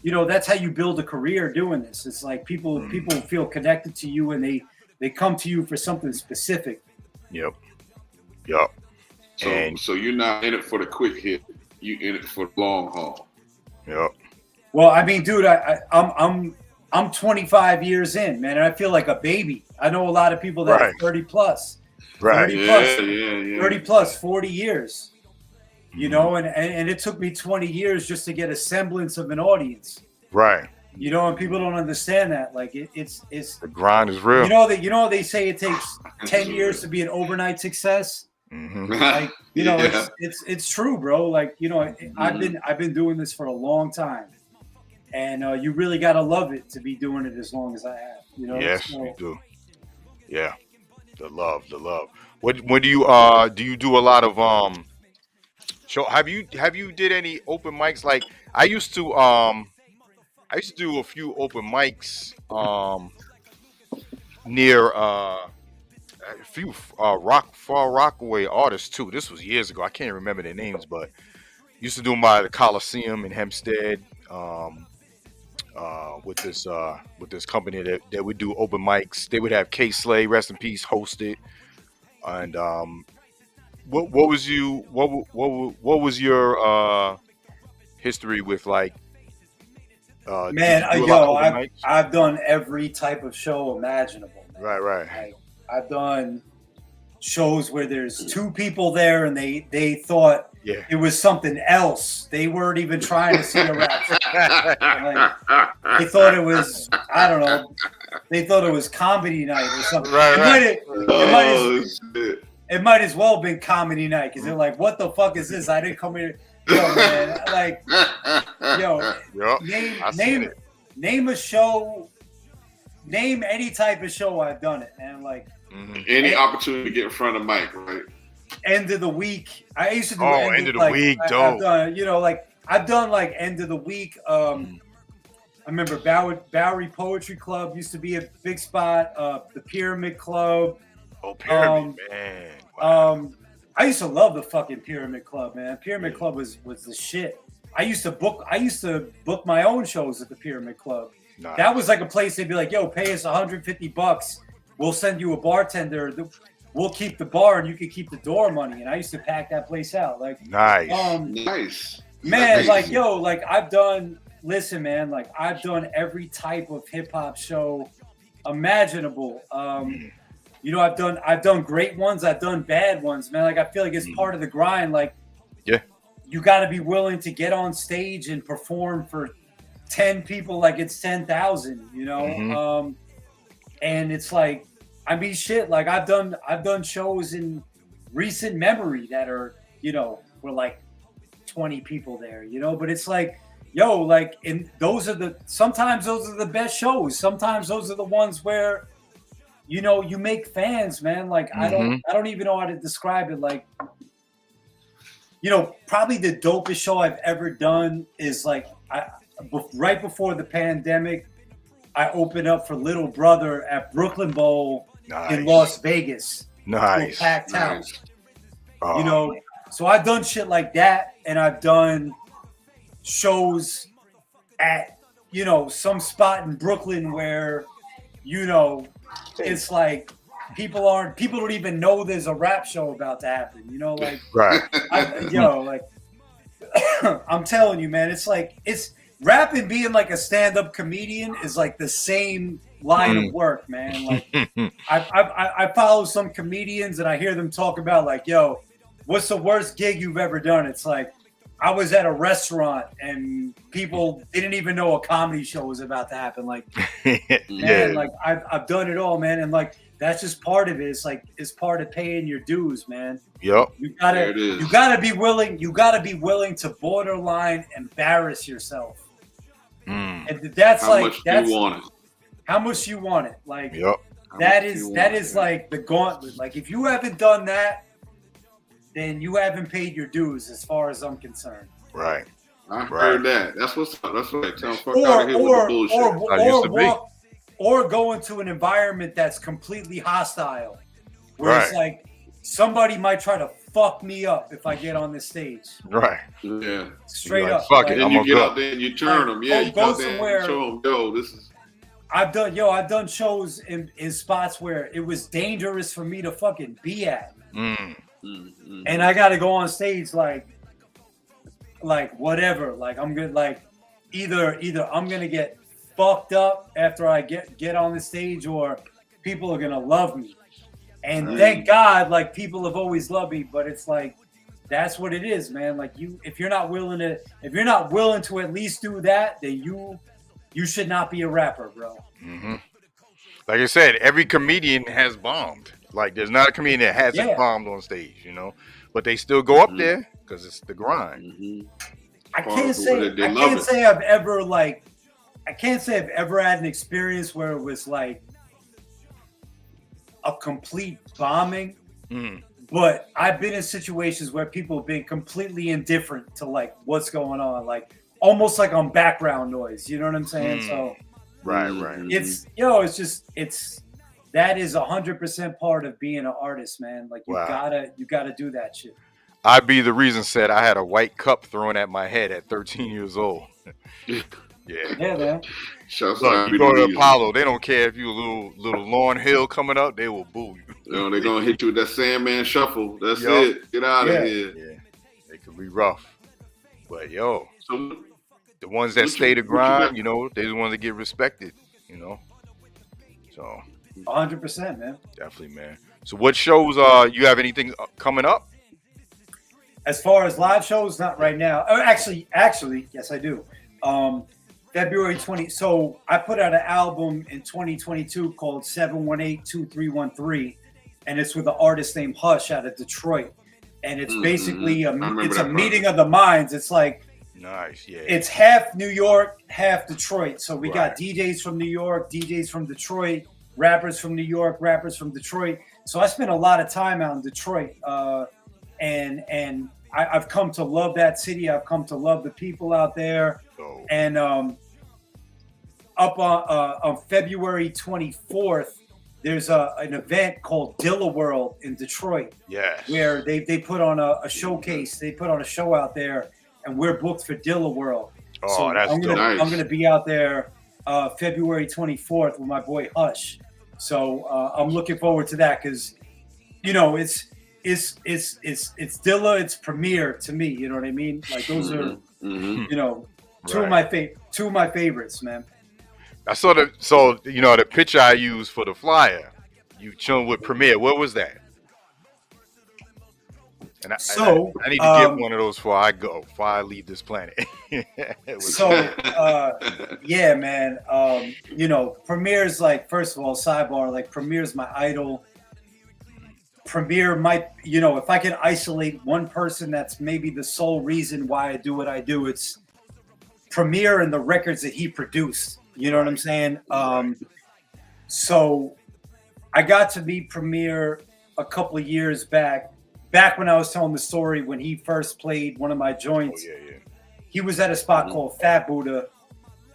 you know, that's how you build a career doing this. It's like people feel connected to you, and they come to you for something specific. Yep. So you're not in it for the quick hit. You in it for the long haul. Yep. Well, I mean, dude, I'm 25 years in, man, and I feel like a baby. I know a lot of people that are 30 plus, 30 plus, 40 years, you know, and it took me 20 years just to get a semblance of an audience. Right. You know, and people don't understand that. Like it's the grind is real. You know, they say it takes 10 years to be an overnight success. Like, you know, it's true, bro. Like, you know, I've been doing this for a long time. And you really gotta love it to be doing it as long as I have. You know. Yes, you do. Yeah, the love. When do you do a lot of show? Have you did any open mics? Like I used to do a few open mics near a few Far Rockaway artists too. This was years ago. I can't remember their names, but used to do them by the Coliseum in Hempstead. With this company that would do open mics. They would have K Slay, rest in peace, host it. And what was your history with like man, I've done every type of show imaginable, man. Right. Like, I've done shows where there's 2 people there and they thought it was something else. They weren't even trying to see a rap. Like, they thought it was, I don't know. They thought it was comedy night or something. Right. It might as well have been comedy night because they're like, "What the fuck is this? I didn't come here." Yo, man, like, name a show name any type of show, I've done it, man. Like any opportunity to get in front of Mike, right? End of the week. I used to do end of the week, dope. I've done, you know, like I've done like end of the week. I remember Bowery Poetry Club used to be a big spot. The Pyramid Club. Oh, Pyramid, man. Wow. I used to love the fucking Pyramid Club, man. Pyramid Club was the shit. I used to book my own shows at the Pyramid Club. Nice. That was like a place they'd be like, yo, pay us $150. We'll send you a bartender. We'll keep the bar and you can keep the door money. And I used to pack that place out. Like, nice. Nice. Man, like, yo, like I've done every type of hip hop show imaginable. You know, I've done great ones. I've done bad ones, man. Like, I feel like it's part of the grind. Like, you got to be willing to get on stage and perform for 10 people like it's 10,000, you know? And it's like, I mean, shit, like I've done shows in recent memory that are, you know, were like 20 people there, you know? But it's like, yo, like, sometimes those are the best shows. Sometimes those are the ones where, you know, you make fans, man. Like, I don't even know how to describe it. Like, you know, probably the dopest show I've ever done is like, right before the pandemic, I opened up for Little Brother at Brooklyn Bowl in Las Vegas. Nice. Packed house. You know, so I've done shit like that, and I've done shows at, you know, some spot in Brooklyn where, you know, it's like people don't even know there's a rap show about to happen, you know, like I'm telling you, man, it's like rapping being like a stand-up comedian is like the same line of work, man. Like I follow some comedians and I hear them talk about like, yo, what's the worst gig you've ever done? It's like, I was at a restaurant and people didn't even know a comedy show was about to happen. Like, man, like I've done it all, man. And like, that's just part of it. It's like, it's part of paying your dues, man. Yep. You gotta be willing to borderline embarrass yourself. And that's how like, that's how much you want it. Like, that is like the gauntlet. Like, if you haven't done that, then you haven't paid your dues, as far as I'm concerned. Right. I heard that. That's what's up. That's right. Tell fuck out of here with the bullshit. Or go into an environment that's completely hostile, where it's like somebody might try to fuck me up if I get on this stage. Right. Yeah. Straight up. Fuck it. And you get out there and you turn them. Yeah. You go out there somewhere. and show them, yo, this is. I've done shows in spots where it was dangerous for me to fucking be at. And I got to go on stage like whatever. Like, I'm good. Like, either I'm gonna get fucked up after I get on the stage, or people are gonna love me. And thank God, like, people have always loved me. But it's like, that's what it is, man. Like, if you're not willing to at least do that, then you should not be a rapper, bro. Like I said, every comedian has bombed. Like, there's not a comedian that hasn't bombed on stage, you know, but they still go up there because it's the grind. I can't say I've ever had an experience where it was like a complete bombing, but I've been in situations where people have been completely indifferent to like what's going on, like almost like on background noise. You know what I'm saying? So right. It's, you know, that is 100% part of being an artist, man. Like, you gotta do that shit. I'd be the reason said I had a white cup thrown at my head at 13 years old. Yeah, man. Look, you go to Apollo, they don't care if you a little Lauryn Hill coming up, they will boo you. No, they're gonna hit you with that Sandman shuffle. That's it. Get out of here. Yeah, it could be rough. But yo, the ones that stay the grind, you know, they're the ones that get respected, you know. So 100%, man. Definitely, man. So what shows you have anything coming up? As far as live shows, not right now. Oh, actually, yes, I do. February 20. So I put out an album in 2022 called 718-2313, and it's with an artist named Hush out of Detroit. And it's basically a meeting of the minds. It's like Nice, yeah. It's half New York, half Detroit. So we got Right. DJs from New York, DJs from Detroit, rappers from New York, rappers from Detroit. So I spent a lot of time out in Detroit, and I've come to love that city. I've come to love the people out there. So, And up on February 24th, there's an event called Dilla World in Detroit, yes. where they put on a showcase. They put on a show out there, and we're booked for Dilla World. Oh, So that's I'm dope. Nice. gonna be out there February 24th with my boy Hush. So I'm looking forward to that because, you know, it's Dilla, it's Premier to me. You know what I mean? Like those are, you know, two of my favorites, man. I saw so you know the picture I used for the flyer. You chilling with Premier. What was that? And I need to get one of those before I leave this planet. Yeah, man. You know, Premier's like, first of all, sidebar, like Premier's my idol. Premier might, you know, if I can isolate one person that's maybe the sole reason why I do what I do, it's Premier and the records that he produced. You know what I'm saying? So I got to meet Premier a couple of years back when I was telling the story when he first played one of my joints. Yeah. He was at a spot called Fat Buddha,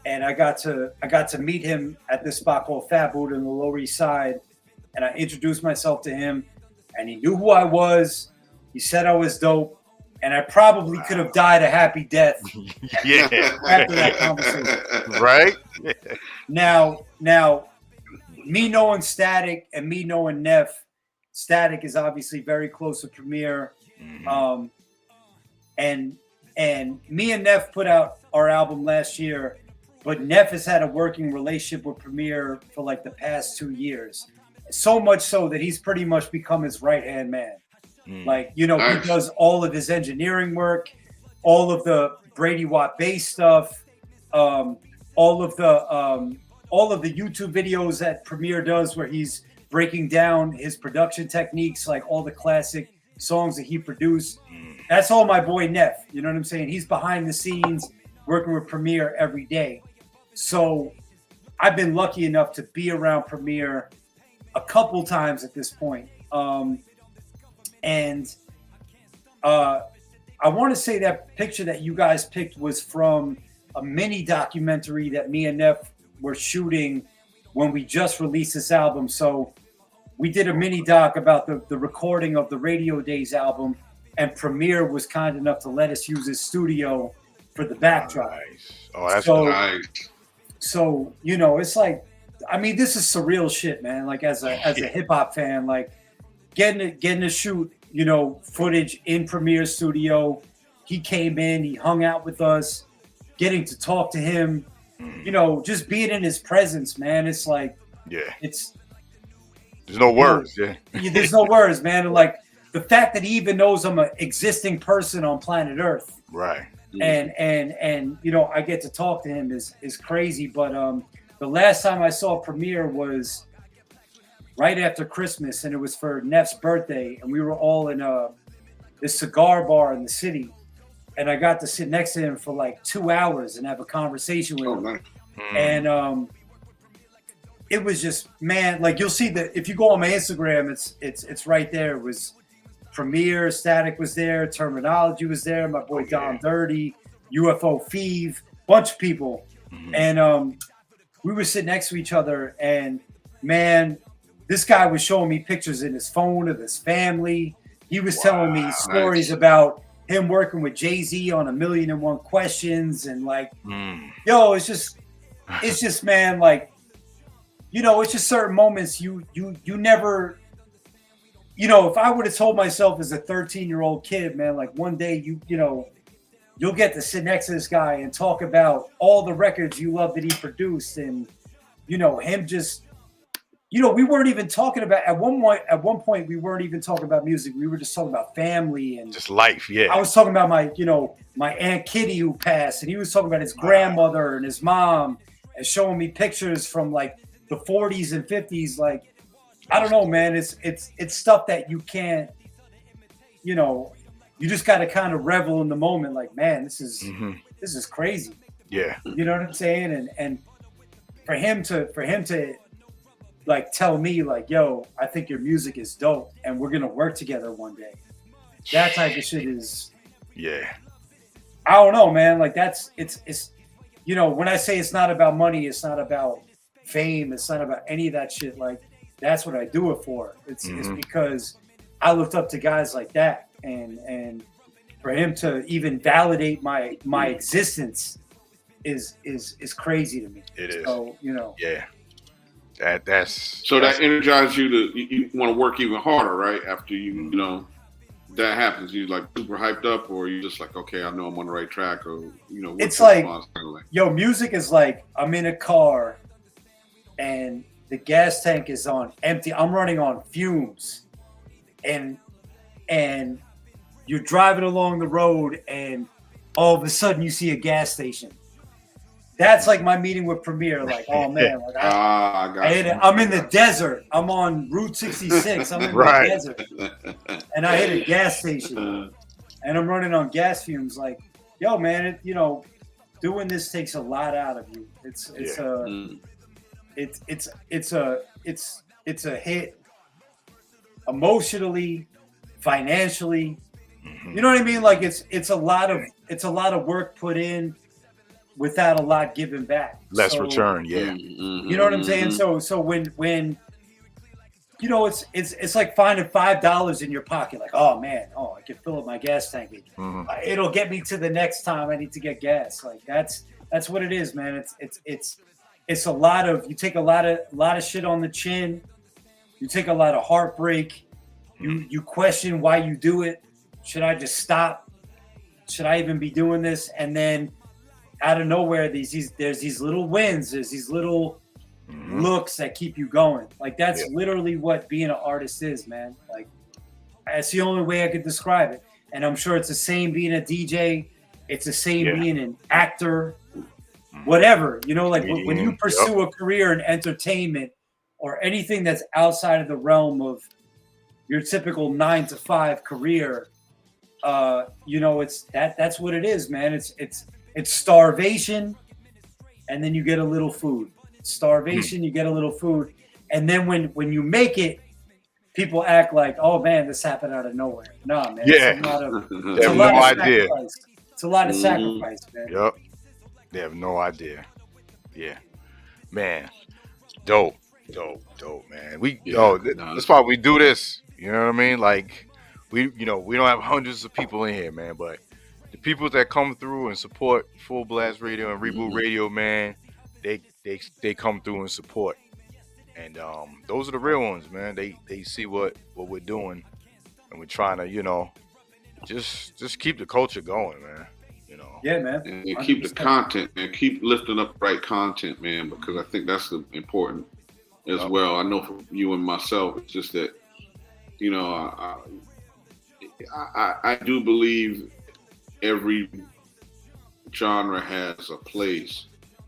and I got to meet him at this spot called Fat Buddha in the Lower East Side, and I introduced myself to him, and he knew who I was. He said I was dope, and I probably could have died a happy death. Yeah. After that conversation. Right? Now, me knowing Static and me knowing Neff, Static is obviously very close to Premier. And me and Neff put out our album last year, but Neff has had a working relationship with Premier for like the past 2 years. So much so that he's pretty much become his right-hand man. Like, you know, Nice. he does all of his engineering work, all of the Brady Watt bass stuff, all of the YouTube videos that Premier does where he's breaking down his production techniques, like all the classic songs that he produced. That's all my boy Neff. You know what I'm saying? He's behind the scenes working with Premier every day. So I've been lucky enough to be around Premier a couple times at this point. I want to say that picture that you guys picked was from a mini documentary that me and Neff were shooting when we just released this album. So we did a mini doc about the recording of the Radio Days album, and Premier was kind enough to let us use his studio for the backdrop. Nice. Oh, that's Nice. So, you know, it's like, I mean, this is surreal shit, man. Like as a hip hop fan, like getting to shoot, you know, footage in Premier's studio. He came in, he hung out with us, getting to talk to him, you know, just being in his presence, man. It's like, there's no words. There's no words, man. And like the fact that he even knows I'm an existing person on planet Earth. Right. And you know, I get to talk to him is crazy. But the last time I saw Premier was right after Christmas, and it was for Neff's birthday, and we were all in this cigar bar in the city, and I got to sit next to him for like 2 hours and have a conversation with him. Nice. And it was just, man, like you'll see that if you go on my Instagram, it's right there. It was Premier, Static was there, Terminology was there, my boy Dom Dirty, UFO Feeve, bunch of people. And we were sitting next to each other, and man, this guy was showing me pictures in his phone of his family. He was telling me stories about him working with JayZ on 1,000,001 Questions, and like, yo, it's just, man, like, you know, it's just certain moments you never, you know, if I would have told myself as a 13-year-old kid, man, like one day you know, you'll get to sit next to this guy and talk about all the records you love that he produced, and you know, him just, you know, we weren't even talking about at one point we weren't even talking about music. We were just talking about family and just life. Yeah. I was talking about my Aunt Kitty who passed, and he was talking about his grandmother and his mom, and showing me pictures from like the 40s and 50s. Like, I don't know, man. It's stuff that you can't, you know, you just got to kind of revel in the moment. Like, man, this is this is crazy. Yeah. You know what I'm saying? And for him to like tell me like, yo, I think your music is dope and we're gonna work together one day. That type of shit is, yeah. I don't know, man. Like it's you know, when I say it's not about money, it's not about fame, it's not about any of that shit. Like that's what I do it for. It's because I looked up to guys like that, and for him to even validate my existence is crazy to me. It is. So, you know. Yeah. That's that energizes you to you want to work even harder, right? After you know that happens, you like super hyped up, or you just like, okay, I know I'm on the right track, or you know, it's like, yo, music is like I'm in a car and the gas tank is on empty. I'm running on fumes, and you're driving along the road, and all of a sudden you see a gas station. That's like my meeting with Premier. Like, oh man, like I hit it. I'm in the desert. I'm on Route 66. I'm in the desert, and I hit a gas station, and I'm running on gas fumes. Like, yo, man, you know, doing this takes a lot out of you. It's a hit emotionally, financially. You know what I mean? Like it's a lot of work put in without a lot given back. Less return, yeah. You know what I'm saying? So when you know, it's like finding $5 in your pocket. Like, oh man, I can fill up my gas tank. It'll get me to the next time I need to get gas. Like that's what it is, man. It's a lot of, you take a lot of shit on the chin. You take a lot of heartbreak. You question why you do it. Should I just stop? Should I even be doing this? And then out of nowhere, there's these little wins. There's these little looks that keep you going. Like that's literally what being an artist is, man. Like that's the only way I could describe it. And I'm sure it's the same being a DJ. It's the same being an actor, whatever. You know, like when you pursue a career in entertainment or anything that's outside of the realm of your typical 9-to-5 career, you know, that's what it is, man. It's starvation, and then you get a little food. Starvation, you get a little food, and then when you make it, people act like, oh man, this happened out of nowhere. Nah, man. Yeah, they have no idea. It's a lot of sacrifice, man. Yep, they have no idea. Yeah, man, dope, man. That's why we do this. You know what I mean? Like we don't have hundreds of people in here, man, but the people that come through and support Full Blast Radio and Reboot Radio, man, they come through and support. And those are the real ones, man. They see what we're doing, and we're trying to, you know, just keep the culture going, man. You know. Yeah, man. And keep the content, man. Keep lifting up the right content, man, because I think that's important as well. I know for you and myself, it's just that, you know, I do believe every genre has a place,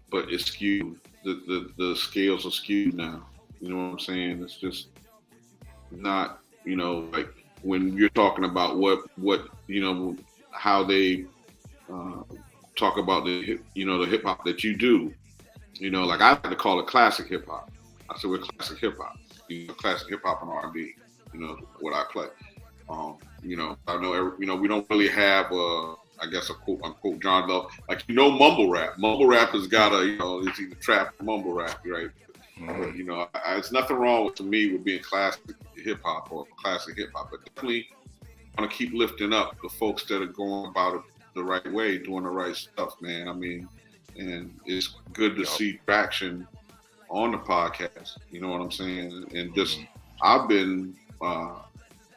but it's skewed. The scales are skewed now. You know what I'm saying? It's just not, you know, like when you're talking about what you know, how they talk about the hip hop that you do. You know, like I like to call it classic hip hop. I said we're classic hip hop. You know, classic hip hop and R&B. You know what I play. You know, I know. You know, we don't really have I guess a quote unquote genre though. Like, you know, mumble rap. Mumble rap has got a, you know, it's either trap or mumble rap, right? But, you know, it's nothing wrong to me with being classic hip hop or classic hip hop, but definitely want to keep lifting up the folks that are going about it the right way, doing the right stuff, man. I mean, and it's good to see traction on the podcast. You know what I'm saying? And just I've been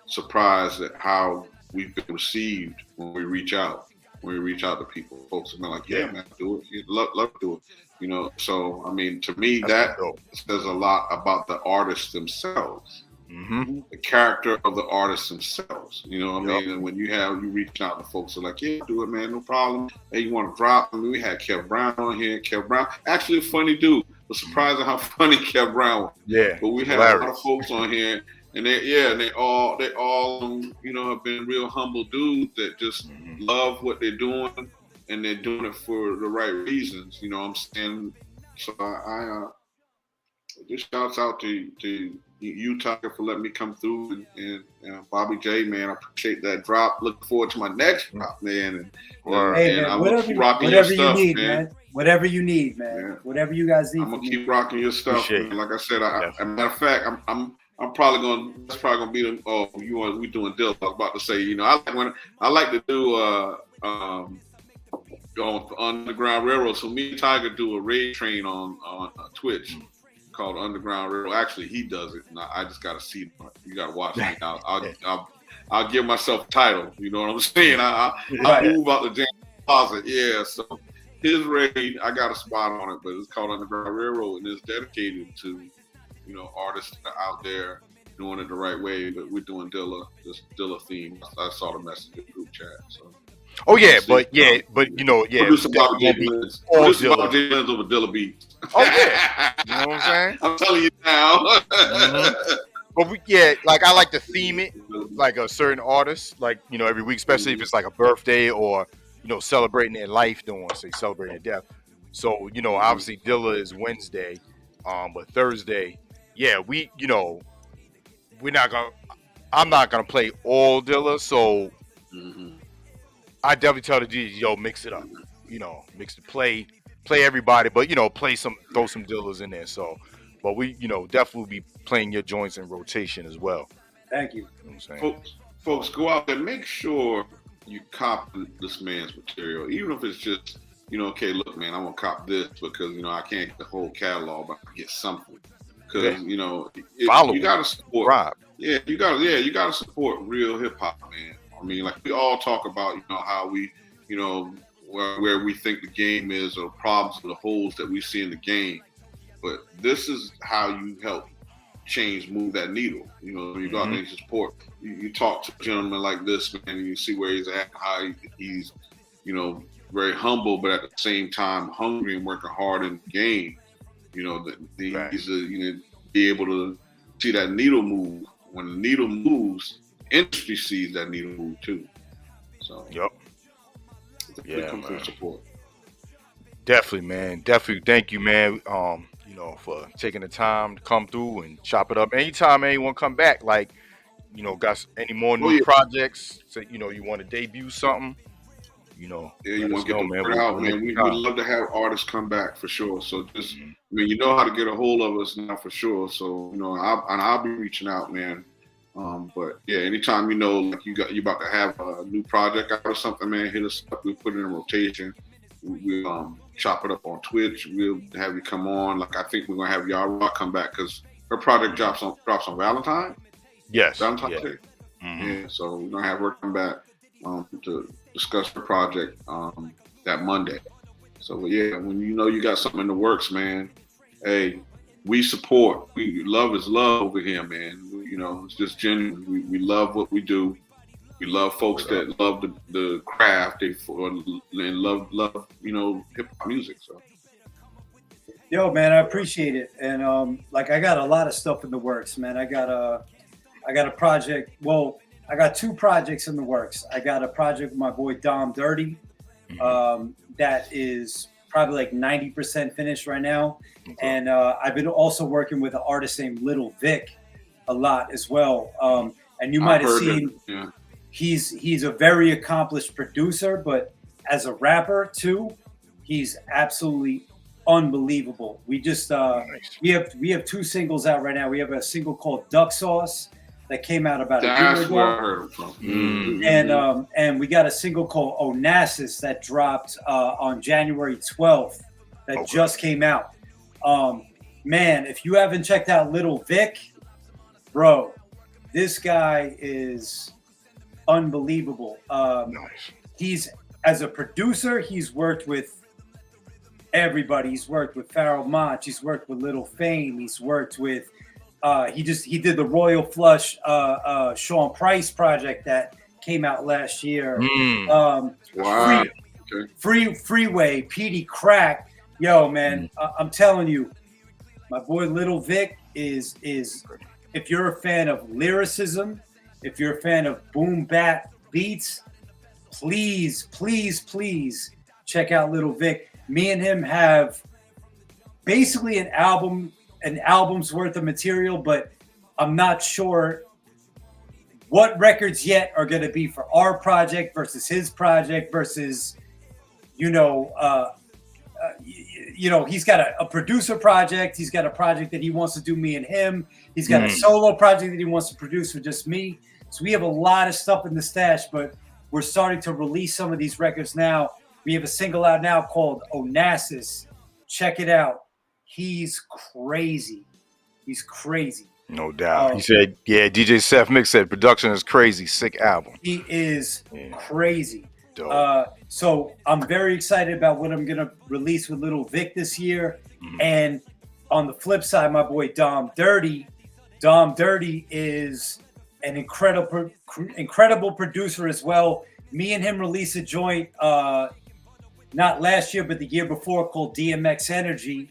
surprised at how we've been received when we reach out. When we reach out to people, folks have been like, "Yeah, man, do it. Love to do it." You know, so I mean, to me, that says a lot about the artists themselves, the character of the artists themselves. You know what I mean? And when you reach out to folks who are like, "Yeah, do it, man, no problem." Hey, you want to drop? I mean, we had Kev Brown on here. Kev Brown, actually a funny dude. Was surprised at how funny Kev Brown was. Yeah, but we had a lot of folks on here. And they all you know, have been real humble dudes that just love what they're doing and they're doing it for the right reasons. You know what I'm saying? So I just shouts out to you, Tiger, for letting me come through, and Bobby J, man, I appreciate that drop. Looking forward to my next drop, man. Hey, man, whatever you need, man. Whatever you need, man. Yeah. Whatever you guys need. I'm gonna keep rocking your stuff, man. Like I said, as a matter of fact, I'm probably gonna. That's probably gonna be the. We doing deal. I was about to say, you know, I like to do on Underground Railroad. So me and Tiger do a raid train on Twitch called Underground Railroad. Actually, he does it. And I just gotta see. You gotta watch me. I'll give myself a title. You know what I'm saying? I'll move out the damn closet. Yeah. So his raid, I got a spot on it, but it's called Underground Railroad, and it's dedicated to, you know, artists that are out there doing it the right way. But we're doing this Dilla theme. I saw the message in the group chat. So. Oh yeah, but you know, Producer Bob J. Lens over Dilla Beats. Oh yeah, you know what I'm saying? I'm telling you now. But like I like to theme it like a certain artist, like, you know, every week, especially if it's like a birthday or, you know, celebrating their life. Don't want to say celebrating their death. So, you know, obviously Dilla is Wednesday, but Thursday, we, you know, I'm not gonna play all Dilla, so I definitely tell the DJs, yo, mix it up, you know, play everybody, but, you know, throw some Dillas in there. So, but we, you know, definitely be playing your joints in rotation as well. Thank you. You know what I'm saying? Folks, go out there, make sure you cop this man's material, even if it's just, you know, okay, look, man, I'm gonna cop this because, you know, I can't get the whole catalog, but I can get something. Because you know, you gotta support. Rob. Yeah, you gotta support real hip hop, man. I mean, like we all talk about, you know, how we, you know, where we think the game is, or problems or the holes that we see in the game. But this is how you help move that needle. You know, you go out there and support. You talk to a gentleman like this, man, and you see where he's at, how he's, you know, very humble, but at the same time hungry and working hard in the game. You know, he's you know, be able to see that needle move. When the needle moves, industry sees that needle move too. So come through support. Definitely, man. Definitely, thank you, man. You know, for taking the time to come through and chop it up. Anytime anyone come back, like, you know, got any more new projects, so, you know, you want to debut something, you know. Yeah, you want to get the word out, man. We'd love to have artists come back for sure. So just, I mean, you know how to get a hold of us now for sure. So, you know, I'll be reaching out, man. But yeah, anytime, you know, like you about to have a new project out or something, man, hit us up. We put it in rotation. We'll chop it up on Twitch. We'll have you come on. Like, I think we're gonna have Y'all Rock come back because her project drops on Valentine's. Yes. Valentine's Day. Yeah. So we're gonna have her come back to discuss the project that Monday. So yeah, when you know you got something in the works, man, hey, we support. Love is love over here, man. You know, it's just genuine. We love what we do. We love folks that love the craft and love, you know, hip hop music. So, yo, man, I appreciate it. And like, I got a lot of stuff in the works, man. I got a project. Well, I got 2 projects in the works. I got a project with my boy Dom Dirty, that is probably like 90% finished right now. And I've been also working with an artist named Little Vic a lot as well. And you might have seen. He's a very accomplished producer, but as a rapper too, he's absolutely unbelievable. We just we have 2 singles out right now. We have a single called Duck Sauce that came out about a year ago. That's where I heard it from. And we got a single called Onassis that dropped on January 12th that just came out. Man, if you haven't checked out Little Vic, bro, this guy is unbelievable. He's, as a producer, he's worked with everybody. He's worked with Pharoah Monch. He's worked with Lil Fame. He's worked with he did the Royal Flush Sean Price project that came out last year. Freeway, Petey Crack. Yo, man, I'm telling you, my boy Little Vic is if you're a fan of lyricism, if you're a fan of boom bap beats, please check out Little Vic. Me and him have basically an album's worth of material, but I'm not sure what records yet are going to be for our project versus his project versus, he's got a producer project. He's got a project that he wants to do me and him. He's got a solo project that he wants to produce for just me. So we have a lot of stuff in the stash, but we're starting to release some of these records now. We have a single out now called Onassis. Check it out. He's crazy. He's crazy. No doubt. He said, DJ Seth Mix said, production is crazy. Sick album. He is crazy. So I'm very excited about what I'm going to release with Little Vic this year. And on the flip side, my boy Dom Dirty is an incredible producer as well. Me and him released a joint not last year, but the year before, called DMX Energy.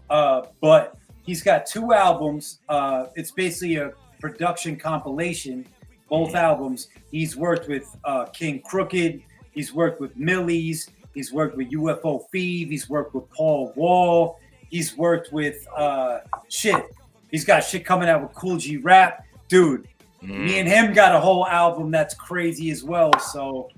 But he's got 2 albums. It's basically a production compilation, both albums. He's worked with King Crooked. He's worked with Millies. He's worked with UFO Feeve. He's worked with Paul Wall. He's worked with He's got shit coming out with Cool G Rap. Dude, me and him got a whole album that's crazy as well. So,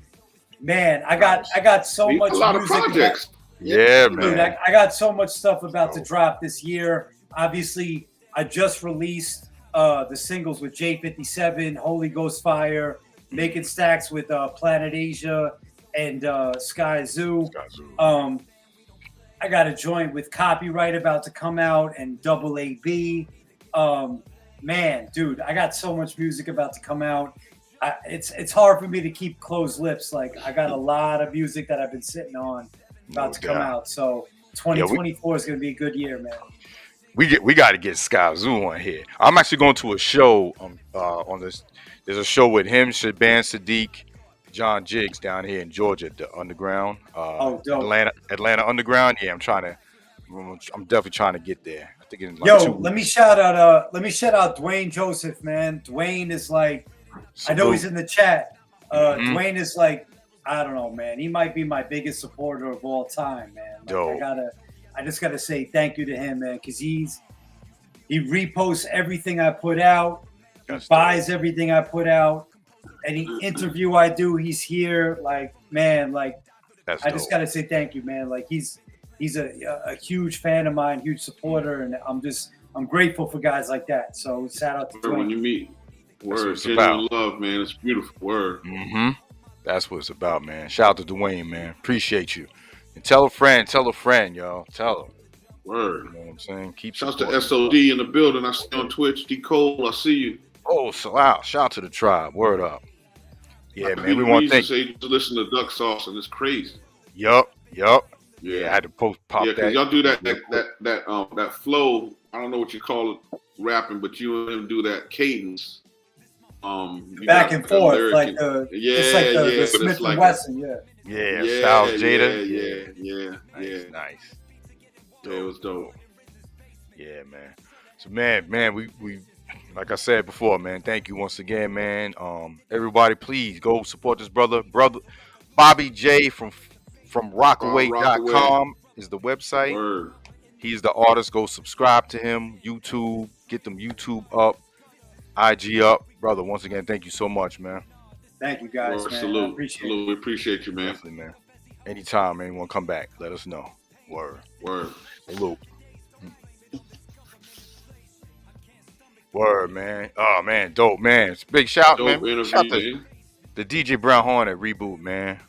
man, I got so much a lot music. Of projects. Yeah, Dude, man. I got so much stuff about to drop this year. Obviously, I just released the singles with J57, Holy Ghost Fire, Making Stacks with Planet Asia and Sky Zoo. I got a joint with Copyright about to come out and Double AB. Man, dude, I got so much music about to come out. It's hard for me to keep closed lips. Like, I got a lot of music that I've been sitting on about to come out. So 2024 is going to be a good year, man. We got to get Sky Zoo on here. I'm actually going to a show on this. There's a show with him, Shaban Sadiq, John Jiggs down here in Georgia, the Underground. Dope. Atlanta Underground. Yeah, I'm definitely trying to get there. I think in like let me shout out Dwayne Joseph, man. Dwayne is like, I know he's in the chat. Dwayne is like, I don't know, man. He might be my biggest supporter of all time, man. Like, I just gotta say thank you to him, man, because he reposts everything I put out, buys everything I put out, any interview I do, he's here. Like, man, like, I just gotta say thank you, man. Like, he's a huge fan of mine, huge supporter, and I'm grateful for guys like that. So shout out to Dwayne. When you meet, genuine love, man. It's beautiful. Word. That's what it's about, man. Shout out to Dwayne, man. Appreciate you. And tell a friend, y'all. Tell them. Word. You know what I'm saying? Keep Shout out to SOD in the building. I see on Twitch. D Cole, I see you. Oh, so wow. Shout out to the tribe. Word up. Yeah, man. We want to thank you. To listen to Duck Sauce, and it's crazy. Yup. Yeah, I had to pop that. Yeah, because y'all do that flow. I don't know what you call it, rapping, but you and him do that cadence. Back and forth, like the Smith and Wesson, Styles Jada, nice. Yeah, it was dope. Yeah, man. So, man, we like I said before, man. Thank you once again, man. Everybody, please go support this brother Bobby J from Rockaway.com is the website. Word. He's the artist. Go subscribe to him. YouTube, get them YouTube up. IG up, brother. Once again, thank you so much, man. Thank you, guys. Man. Salute. We appreciate you, man. Definitely, man. Anytime, man. You want to come back? Let us know. Word. Salute. Word, man. Oh man, dope, man. It's a big shout, dope man. Shout out to the DJ Brown Horn at Reboot, man.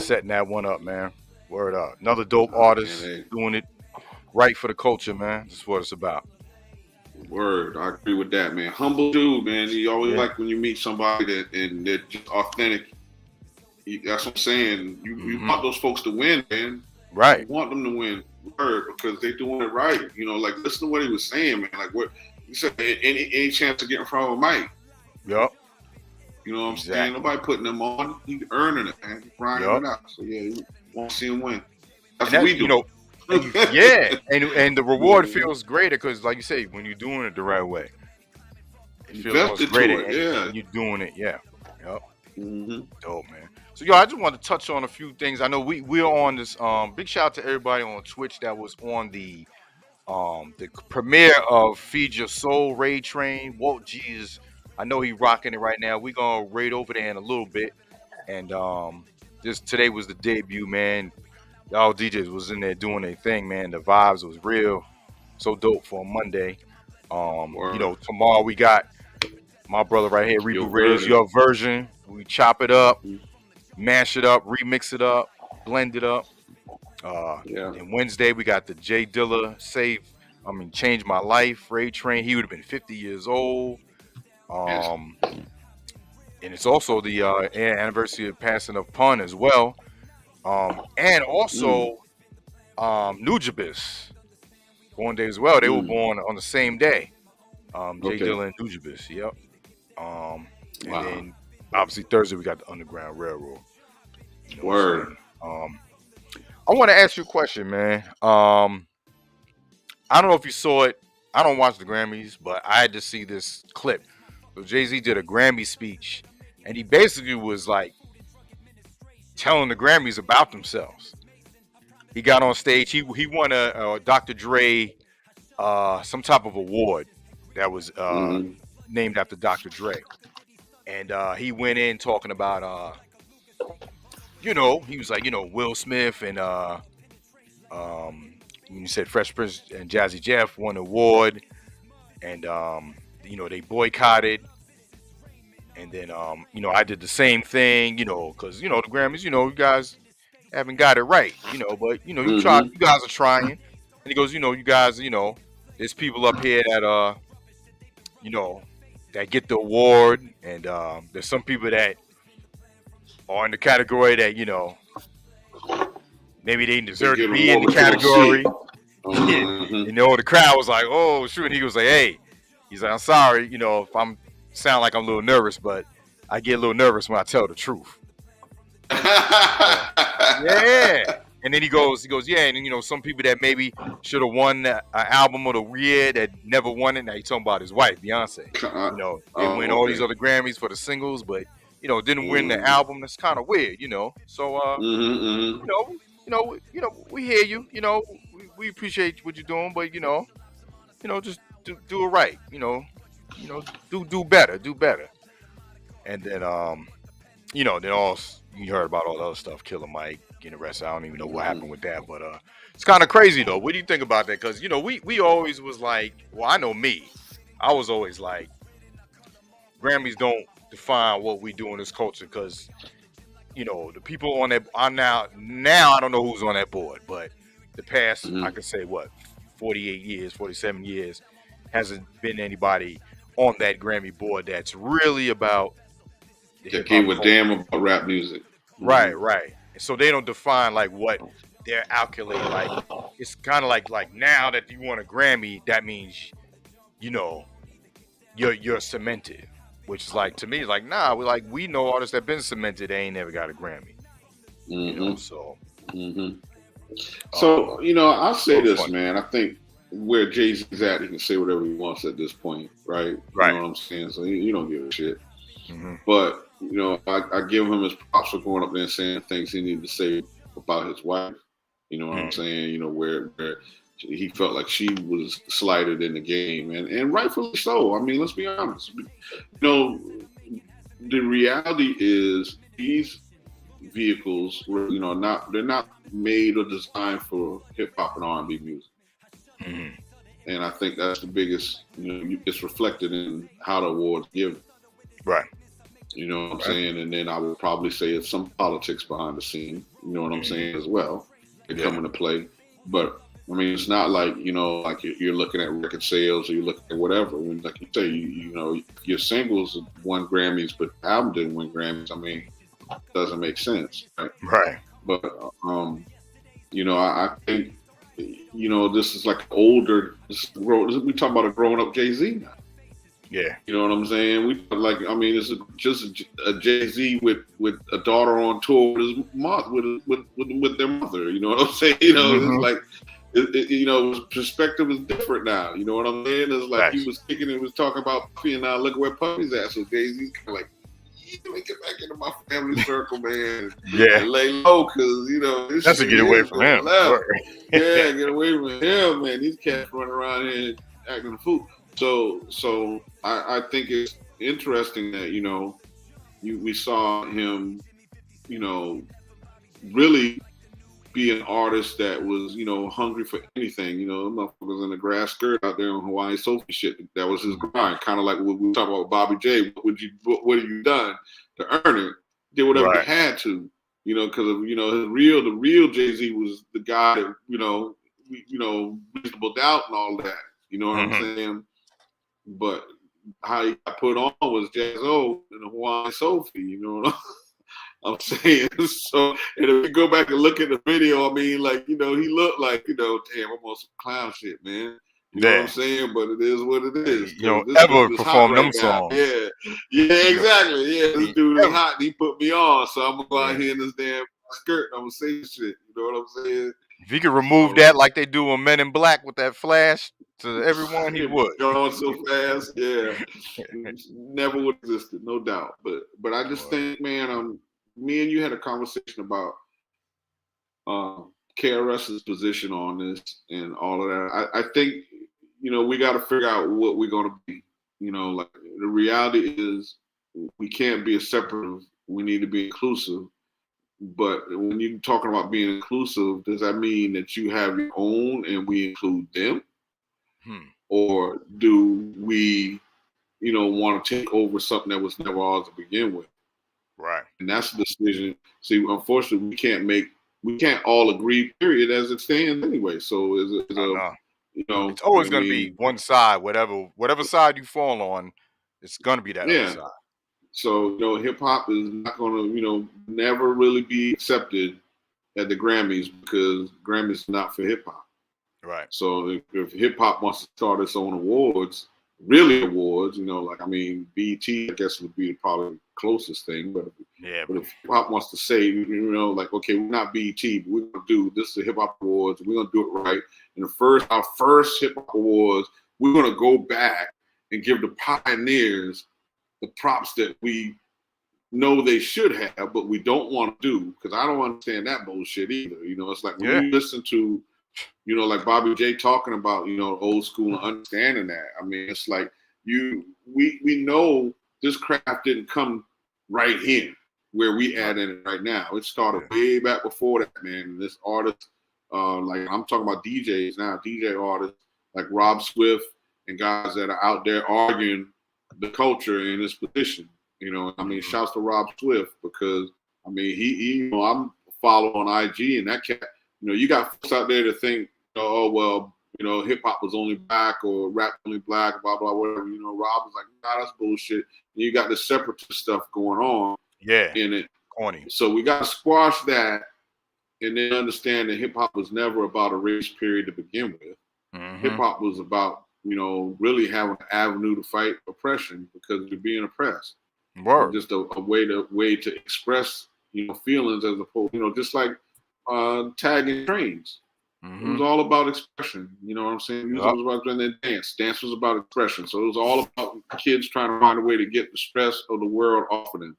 Setting that one up, man. Word up. Another dope artist doing it right for the culture, man. That's what it's about. Word, I agree with that, man. Humble dude, man. You always like when you meet somebody and they're just authentic. That's what I'm saying. You want those folks to win, man. Right. You want them to win, word, because they're doing it right. You know, like listen to what he was saying, man. Like what he said, any chance to get in front of a mic. Yup. You know what I'm saying? Nobody putting them on. He earning it, man. He grinding it out. So yeah, you want to see him win. That's what we do. You know, and the reward feels greater because, like you say, when you're doing it the right way, it feels greater. And you're doing it, Yup. Dope, man. So, yo, I just want to touch on a few things. I know we're on this. Big shout out to everybody on Twitch that was on the premiere of Feed Your Soul Raid Train. Walt G is, I know he rocking it right now. We're gonna raid over there in a little bit. And just today was the debut, man. Y'all DJs was in there doing their thing, man. The vibes was real, so dope for a Monday. You know, tomorrow we got my brother right here, Reboot Raiders, your version. We chop it up, mash it up, remix it up, blend it up. And Wednesday we got the Jay Dilla Change My Life, Raid Train. He would have been 50 years old. And it's also the anniversary of passing of Pun as well. And also Nujabes born day as well. They were born on the same day. Jay Dilla and Nujabes, yep. And then obviously Thursday we got the Underground Railroad. You know Word. I want to ask you a question, man. I don't know if you saw it. I don't watch the Grammys, but I had to see this clip. So Jay-Z did a Grammy speech, and he basically was like telling the Grammys about themselves. He got on stage. He won a Dr. Dre some type of award that was named after Dr. Dre, and he went in talking about he was like, Will Smith and when you said Fresh Prince and Jazzy Jeff won an award, and they boycotted. And then I did the same thing, because the Grammys, you guys haven't got it right, but you try, you guys are trying. And he goes, you guys, there's people up here that that get the award, and there's some people that are in the category that maybe they deserve to be in the category. The crowd was like, oh shoot. And he was like, hey, he's like, I'm sorry, if I'm sound like I'm a little nervous, but I get a little nervous when I tell the truth. Yeah. And then he goes, yeah, and then, some people that maybe should have won an album of the year that never won it. Now he's talking about his wife, Beyonce. They win all these other Grammys for the singles, but didn't win the album. That's kind of weird, So we hear you, we appreciate what you're doing, but just do it right, do better. And then then all you heard about all the other stuff, Killer Mike getting arrested. I don't even know what happened with that, but it's kind of crazy though. What do you think about that? Because we always was like, well, I know me, I was always like, Grammys don't define what we do in this culture, because the people on that are now I don't know who's on that board, but the past I could say 47 years hasn't been anybody on that Grammy board that's really about that gave a damn about rap music. Right. So they don't define like what they're calculating. Like it's kind of like now that you want a Grammy, that means you're cemented. Which is like, to me, like, nah, we know artists that been cemented, they ain't never got a Grammy. So. So, I'll say this, man. I think where Jay-Z's at, he can say whatever he wants at this point, right? Right. You know what I'm saying? So you don't give a shit. But, I give him his props for going up there and saying things he needed to say about his wife. You know what I'm saying? Where he felt like she was slighted in the game, and rightfully so. I mean, let's be honest. The reality is these vehicles were, they're not made or designed for hip hop and R&B music. And I think that's the biggest, it's reflected in how the awards given. Right. You know what I'm saying? And then I would probably say it's some politics behind the scene, you know what I'm saying, as well. They come into play. But I mean, it's not like, like you're looking at record sales or you're looking at whatever. When, like you say, your singles won Grammys, but the album didn't win Grammys. I mean, it doesn't make sense. Right. But, I think, this is like older, we talk about a grown up Jay-Z now. Yeah. You know what I'm saying? It's just a Jay-Z with a daughter on tour with his mom, with their mother. You know what I'm saying? It's like, perspective is different now. You know what I'm saying? It's like he was kicking it, was talking about Puffy, and now look where Puffy's at. So Jay-Z's kind of like, let me get back into my family circle, man. Yeah. And lay low, because, you know, this That's to shit get away is from going him. left. Yeah, get away from him, man. These cats running around here acting a fool. So I think it's interesting that, you know, we saw him, you know, really be an artist that was, you know, hungry for anything. You know, motherfuckers in a grass skirt out there on Hawaiian Sophie shit. That was his grind. Kind of like what we talk about Bobby J. What have you done to earn it? Did whatever you had to. You know, because of, you know, the real Jay-Z was the guy that, you know, reasonable doubt and all that. You know what I'm saying? But how he got put on was Jazzo and the Hawaiian Sophie. You know what I'm saying? So, and if you go back and look at the video, I mean, like, you know, he looked like, you know, damn, I'm on some clown shit, man. You know what I'm saying? But it is what it is. You know, this ever dude is perform hot them right now. songs. Yeah, exactly. Yeah, this dude is hot. And he put me on, so I'm gonna go out here in this damn skirt. And I'm gonna say shit. You know what I'm saying? If he could remove that like they do on Men in Black with that flash to everyone, he would. Going so fast, yeah. Never would have existed, no doubt. But I just think, man, me and you had a conversation about KRS's position on this and all of that. I think, you know, we got to figure out what we're going to be. You know, like, the reality is we can't be a separate. We need to be inclusive. But when you're talking about being inclusive, does that mean that you have your own and we include them? Or do we, you know, want to take over something that was never ours to begin with? Right. And that's the decision. See, unfortunately, we can't all agree, period, as it stands anyway. So you know, it's always going to be one side, whatever side you fall on, it's going to be that other side. So, you know, hip hop is not going to, you know, never really be accepted at the Grammys, because Grammys are not for hip hop. Right. So if hip hop wants to start its own awards, really awards, you know, like, I mean, BET, I guess, would be probably the closest thing. But if hip hop wants to say, you know, like, okay, we're not BET, but we're going to do this is the hip hop awards, we're going to do it right. And our first hip hop awards, we're going to go back and give the pioneers the props that we know they should have, but we don't want to do, because I don't understand that bullshit either. You know, it's like when you listen to, you know, like Bobby J talking about, you know, old school and understanding that. I mean, it's like we know this craft didn't come right here where we at in it right now. It started way back before that, man. And this artist, like, I'm talking about DJs now, DJ artists like Rob Swift and guys that are out there arguing the culture in this position. You know, I mean, shouts to Rob Swift, because, I mean, he you know, I'm following on IG, and that cat, you know, you got folks out there to think, oh, well, you know, hip hop was only black or rap only black, blah, blah, whatever. You know, Rob was like, nah, that's bullshit. And you got this separatist stuff going on in it. Corny. So we got to squash that, and then understand that hip hop was never about a race period to begin with. Hip hop was about, you know, really having an avenue to fight oppression, because you're being oppressed. Just a way to express, you know, feelings, as opposed, you know, just like tagging trains. It was all about expression. You know what I'm saying? Music was about dance. Dance was about expression. So it was all about kids trying to find a way to get the stress of the world off of them.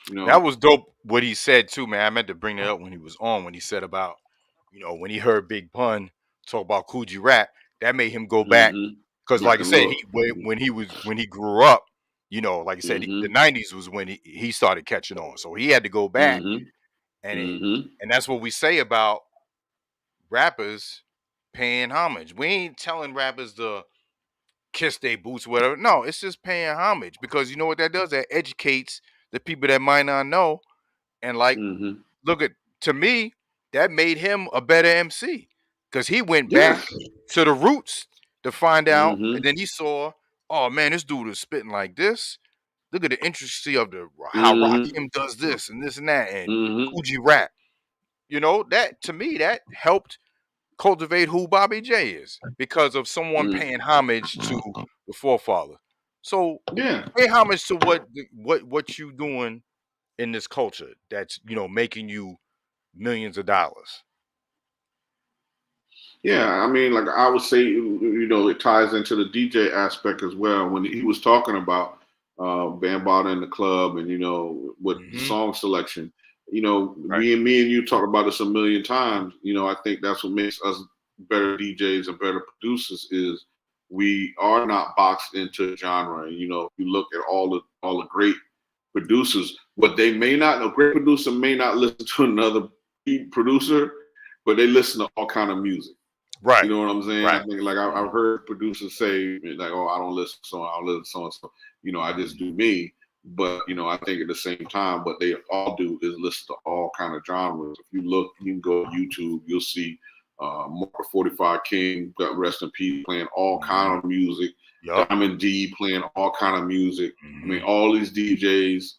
You know, that was dope what he said too, man. I meant to bring it up when he was on, when he said about, you know, when he heard Big Pun talk about Coogee Rap, that made him go back, because like I said, when he grew up, you know, like I said, the 90s was when he started catching on. So he had to go back, and that's what we say about rappers paying homage. We ain't telling rappers to kiss their boots or whatever. No, it's just paying homage, because you know what that does? That educates the people that might not know. And like, look at, to me, that made him a better MC, because he went back to the roots to find out, and then he saw, oh man, this dude is spitting like this. Look at the intricacy of how Rakim does this and this and that, and Coogee Rap. You know, that, to me, that helped cultivate who Bobby J is, because of someone paying homage to the forefather. So pay homage to what you doing in this culture that's, you know, making you millions of dollars. Yeah, I mean, like I would say, you know, it ties into the DJ aspect as well. When he was talking about, Bambaataa in the Club, and with the song selection. Right. Me and you talked about this a million times. I think that's what makes us better DJs and better producers is we are not boxed into genre. If you look at all the great producers, but they may not. A great producer may not listen to another producer, but they listen to all kind of music. Right. You know what I'm saying? Right. I think I've heard producers say like, "Oh, I don't listen to so I'll listen to so and so." I just do me. But I think at the same time, what they all do is listen to all kind of genres. If you look, you can go to YouTube, you'll see Mark 45 King, God rest in peace, playing all kind of music. Yep. Diamond D playing all kind of music. I mean, all these DJs,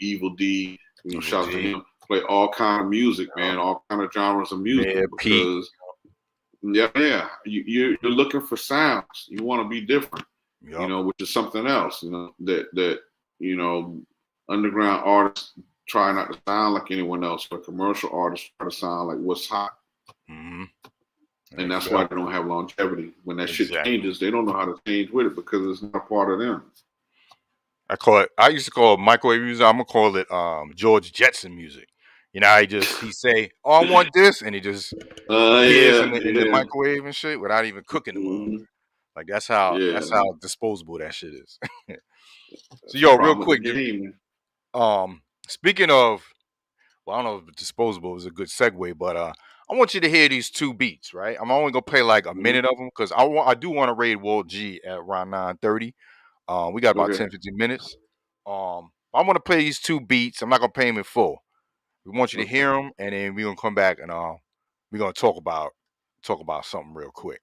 Evil D, shout out to him, play all kind of music, man, all kind of genres of music because. Yeah, you're looking for sounds. You want to be different, which is something else. That underground artists try not to sound like anyone else, but commercial artists try to sound like what's hot. And that's why they don't have longevity. When that shit changes, they don't know how to change with it because it's not a part of them. I used to call it microwave music. I'm gonna call it George Jetson music. He say, "Oh, I want this," and he just appears in the microwave and shit without even cooking the motherfucker. Like that's how disposable that shit is. So yo, real quick, speaking of, well, I don't know if disposable is a good segue, but I want you to hear these two beats, right? I'm only gonna play like a minute of them because I do want to raid Walt G at around 9:30. We got about 10-15 minutes. I want to play these two beats. I'm not gonna play them in full. We want you to hear them, and then we're gonna come back and we're gonna talk about something real quick.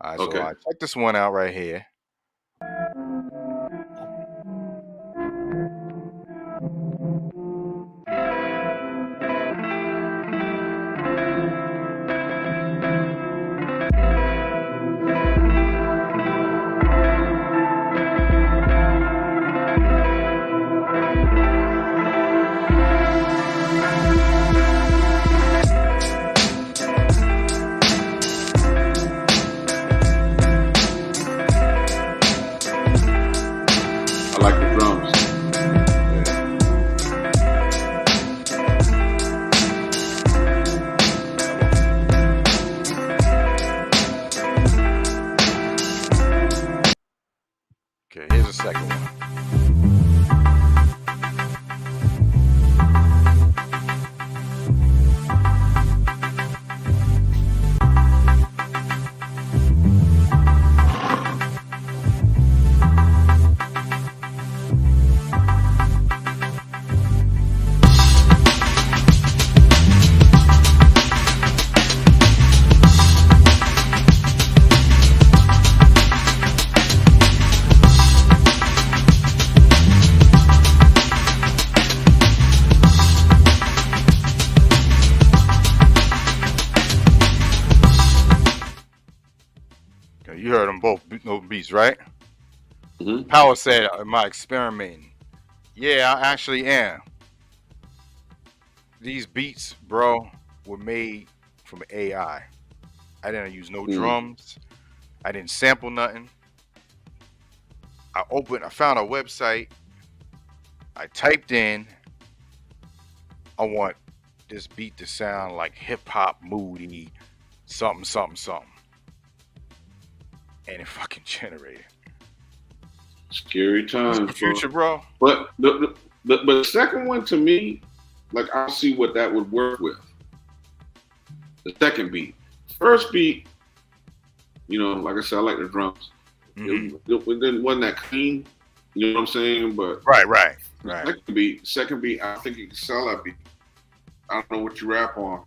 All right, so check this one out right here. I like the drums. Okay, here's the second one. You heard them both beats, right? Power said, "Am I experimenting?" Yeah, I actually am. These beats, bro, were made from AI. I didn't use no drums. I didn't sample nothing. I found a website. I typed in, I want this beat to sound like hip hop, moody, something, something, something. And it fucking generated. Scary times, the future, bro. But the second one to me, like I see what that would work with. The second beat, first beat, like I said, I like the drums. It wasn't that clean, you know what I'm saying? But right. Second beat, I think you can sell that beat. I don't know what you rap on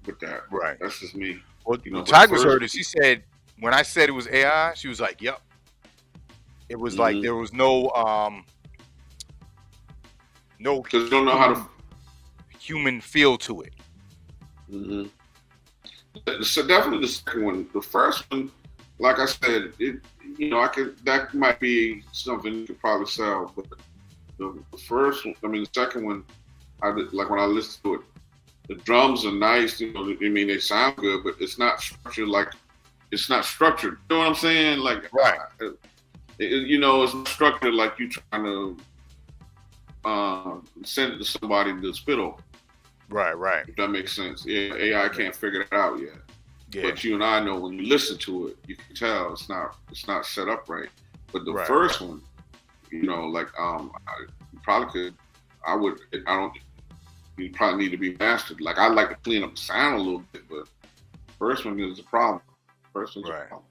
with that. Right. That's just me. Well, Tigers heard it. She said, when I said it was AI, she was like, "Yep." It was like there was no because you don't know how to human feel to it. So definitely the second one. The first one, like I said, that might be something you could probably sell. But the first one, the second one, when I listened to it, the drums are nice. They sound good, but it's not structured like. It's not structured. You know what I'm saying? Like, right. it's structured like you trying to send it to somebody to spit over. Right. If that makes sense. Yeah, AI can't figure that out yet. Yeah. But you and I know when you listen to it, you can tell it's not set up right. But the first one, like I probably could. You probably need to be mastered. Like I like to clean up the sound a little bit, but first one is a problem. First one's a problem.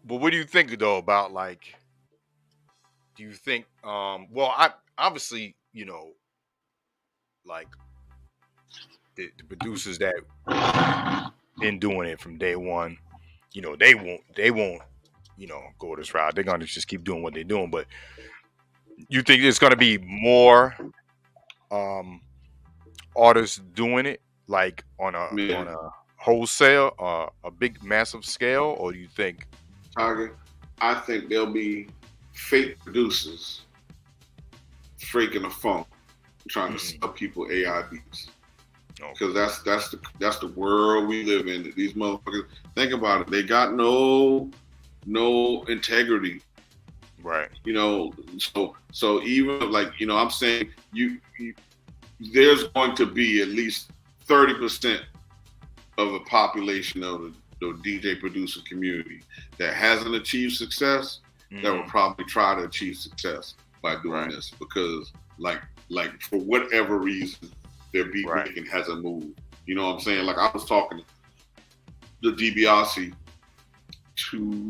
But what do you think though about like? Do you think? I obviously like the producers that been doing it from day one, they won't go this route. They're gonna just keep doing what they're doing. But you think there's gonna be more artists doing it like on a wholesale, a big massive scale, or do you think? Tiger, I think there'll be fake producers faking the funk, trying to sell people AI beats. Because that's the world we live in. These motherfuckers, think about it. They got no integrity. Right. So even like, I'm saying there's going to be at least 30% of the population of the DJ producer community that hasn't achieved success that will probably try to achieve success by doing this because like for whatever reason their beat making hasn't moved. You know what I'm saying? Like I was talking to DiBiase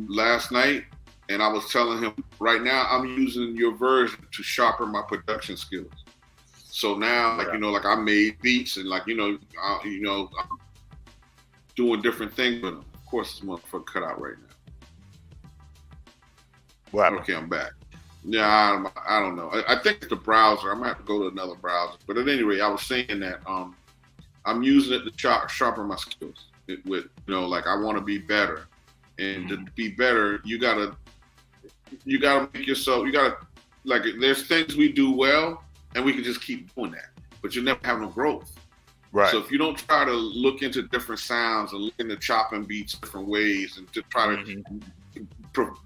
last night, and I was telling him right now I'm using your version to sharpen my production skills. So now, like like I made beats and like I'm doing different things with them. Of course, this motherfucker cut out right now. Okay, I'm back. Yeah, I don't know. I think it's the browser. I might have to go to another browser. But at any rate, I was saying that I'm using it to sharpen my skills. With like I want to be better, and to be better, you gotta make yourself. You gotta like. There's things we do well, and we can just keep doing that, but you never have no growth. Right. So if you don't try to look into different sounds and look into chopping beats different ways, and to try to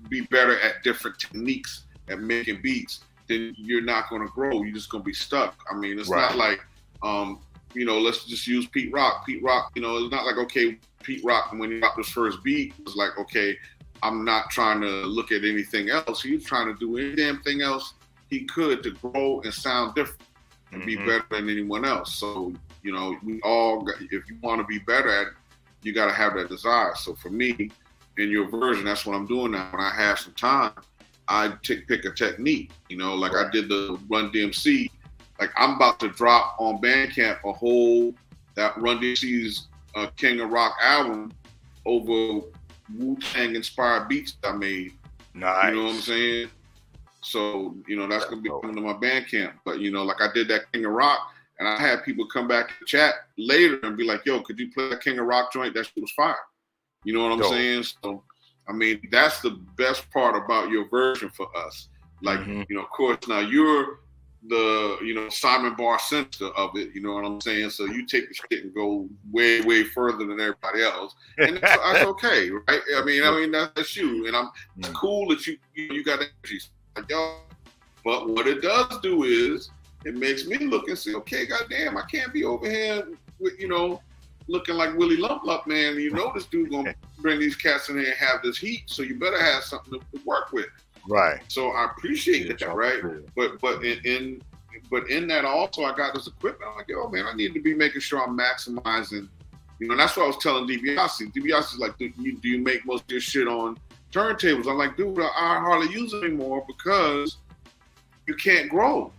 be better at different techniques at making beats, then you're not going to grow. You're just going to be stuck. I mean, it's not like, let's just use Pete Rock. Pete Rock, it's not like, okay, Pete Rock, when he dropped his first beat, it was like, okay, I'm not trying to look at anything else. He was trying to do any damn thing else he could to grow and sound different and be better than anyone else. So, we all, if you want to be better at it, you got to have that desire. So for me, in your version, that's what I'm doing now. When I have some time, I pick a technique, like I did the Run DMC. Like I'm about to drop on Bandcamp that Run DMC's King of Rock album over Wu-Tang inspired beats that I made. Nice. You know what I'm saying? So, that's going to be coming to my Bandcamp. But, like I did that King of Rock, and I had people come back to chat later and be like, yo, could you play that King of Rock joint? That shit was fire. You know what I'm saying? So, I mean, that's the best part about your version for us. Like, of course, now you're the, Simon Bar Center of it, you know what I'm saying? So you take the shit and go way, way further than everybody else. And that's okay, right? I mean, that's you. And it's cool that you got energy. Like, yo, but what it does do is it makes me look and say, okay, goddamn, I can't be over here with, looking like Willie Lump Lump, man. This dude gonna bring these cats in here and have this heat, so you better have something to work with. Right. So I appreciate that, right? But in that also, I got this equipment. I'm like, yo, man, I need to be making sure I'm maximizing. That's what I was telling DiBiase. DiBiase's like, do you make most of your shit on turntables? I'm like, dude, I hardly use it anymore because you can't grow.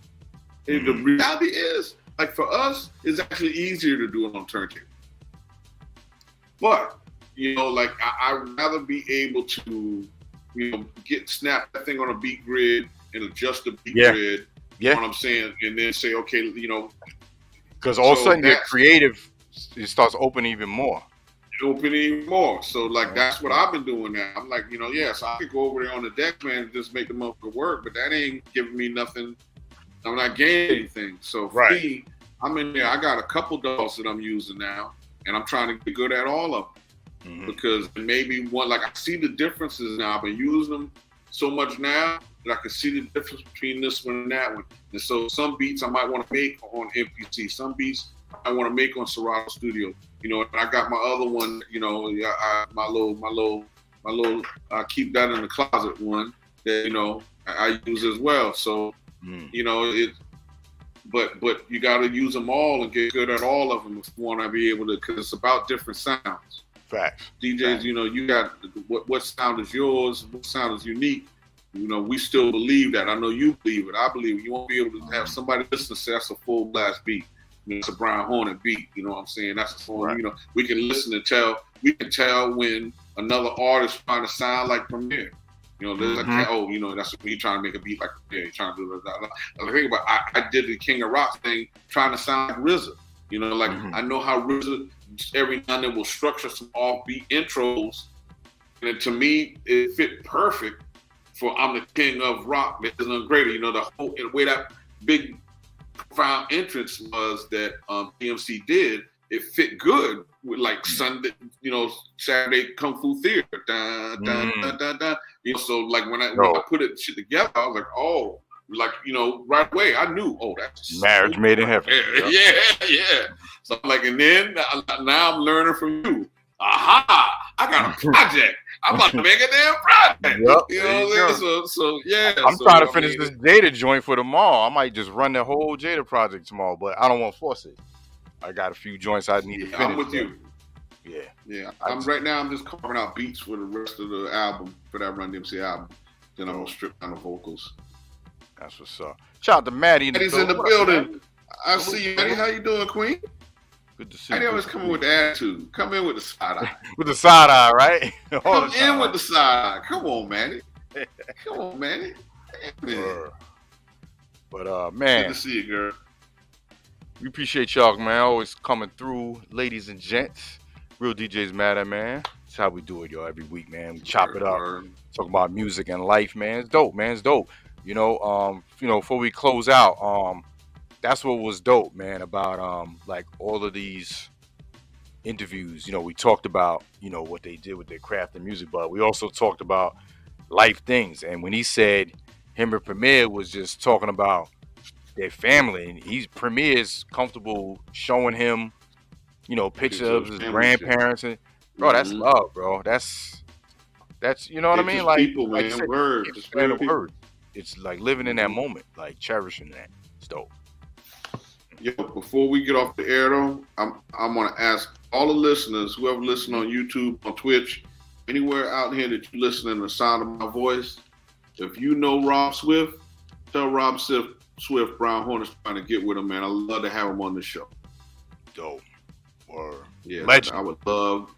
And the reality is, like for us, it's actually easier to do it on turntable. But, like I'd rather be able to, snap that thing on a beat grid and adjust the beat grid. Yeah. You know what I'm saying? And then say, okay, because all of a sudden your creative, it starts opening even more. So like that's what I've been doing now. I'm like, so I could go over there on the deck, man, and just make the motherfucker work, but that ain't giving me nothing. I'm not gaining anything. So for me, I'm in there. I got a couple dogs that I'm using now, and I'm trying to get good at all of them. Because maybe one, like I see the differences now. I've been using them so much now that I can see the difference between this one and that one. And so some beats I might want to make on MPC, some beats I want to make on Serato Studio. You know, and I got my other one. You know, my little keep that in the closet one that I use as well. So you know but you got to use them all and get good at all of them if you want to be able to, because it's about different sounds. Facts. DJs, Facts. you know, you got what sound is yours, what sound is unique. You know, we still believe that. I know you believe it. I believe it. You won't be able to have somebody listen and say that's a full blast beat. You know, it's a Brian Hornet beat. You know what I'm saying? That's a song. Right. You know, we can listen and tell. We can tell when another artist trying to sound like Premier. You know, there's you know, that's when you're trying to make a beat like Premier. You're trying to do that. The thing about I did the King of Rock thing, trying to sound like RZA. You know, like I know how RZA every now and then will structure some offbeat intros, and to me, it fit perfect for I'm the King of Rock. There's nothing greater. You know, the whole way that big profound entrance was that PMC did. It fit good with like Sunday, you know, Saturday Kung Fu Theater. Dun, dun, dun, dun, dun. You know, so like when I put it shit together, I was like, oh, like, you know, right away I knew, oh, that's marriage made in heaven. Yeah. So I'm like, and then now I'm learning from you. Aha! I got a project. I'm about to make a damn project. Yep, you know what I'm saying? So yeah. I'm trying to finish this Jada joint for tomorrow. I might just run the whole Jada project tomorrow, but I don't want to force it. I got a few joints I need to finish. I'm with you. Yeah. I'm just carving out beats for the rest of the album, for that Run DMC album. Then I'm gonna strip down the vocals. That's what's up. Shout out to Maddie. Maddie's in the building. I see you, Maddie. How you doing, Queen? Good to see you. Maddie always coming with the attitude. Come in with the side eye. With the side eye, right? Come in with the side eye. Come on, Maddie. Come on, Maddie. But man, good to see you, girl. We appreciate y'all, man. Always coming through, ladies and gents. Real DJs Matter, man. That's how we do it, y'all. Every week, man. We chop it up, talk about music and life, man. It's dope, man. It's dope. You know, before we close out, that's what was dope, man, about like all of these interviews. You know, we talked about, you know, what they did with their craft and music, but we also talked about life things. And when he said him and Premier was just talking about their family, and Premier's comfortable showing him, you know, pictures of his grandparents, and bro, that's love, bro. That's you know what I mean? Like, people, man, like word. It's like living in that moment, like cherishing that. It's dope. Yo, before we get off the air though, I'm gonna ask all the listeners, whoever listen on YouTube, on Twitch, anywhere out here that you listen to the sound of my voice, if you know Rob Swift, tell Rob Swift Brian Horner's trying to get with him, man. I'd love to have him on the show. Dope. Word. Yeah, legend. I would love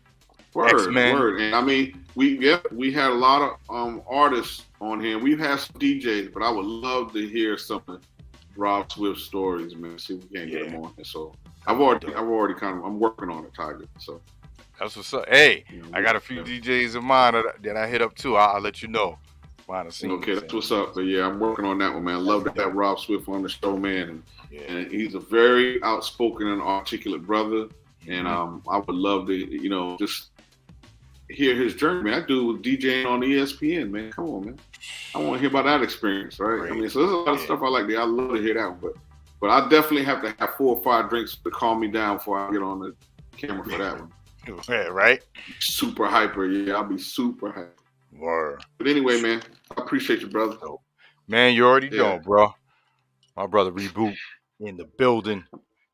word. And I mean, we had a lot of artists on here. We've had some DJs, but I would love to hear some of Rob Swift's stories, man. See if we can get him on here. So I'm working on it, Tiger. So that's what's up. Hey, I got a few DJs of mine that I hit up too. I'll let you know. Okay, that's what's up. But yeah, I'm working on that one, man. I love to have Rob Swift on the show, man. And he's a very outspoken and articulate brother. And I would love to, you know, just hear his journey, man. That dude was DJing on ESPN, man. Come on, man. I want to hear about that experience, right? Great. I mean, so there's a lot of stuff I like. I love to hear that one. But I definitely have to have 4 or 5 drinks to calm me down before I get on the camera for that one. Yeah, right? Super hyper. Yeah, I'll be super hyper. Word. But anyway, man, I appreciate you, brother. Man, you already know, bro. My brother Reboot in the building.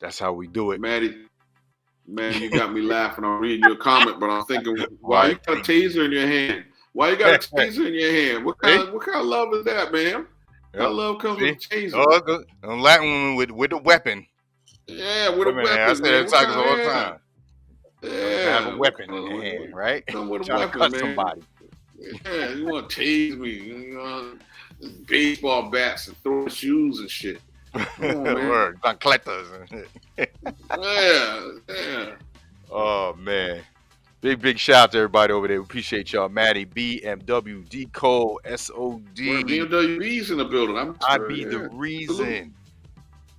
That's how we do it. Maddie, man, you got me laughing. I'm reading your comment, but I'm thinking, why you got a taser in your hand? Why you got a taser in your hand? What kind of love is that, man? That love comes with a taser. Oh, I'm Latin with a weapon. Yeah, with a weapon. I say that tigers all the time. Yeah, have a weapon in your hand, right? Come with a Trying weapon, to cut man. somebody. Yeah, you want to tase me? You know, baseball bats and throw shoes and shit. Come on, man. Word, chancletas. Yeah. Oh man, big shout out to everybody over there. We appreciate y'all. Maddie, BMW, D Cole, SOD. BMW's in the building. I be the reason.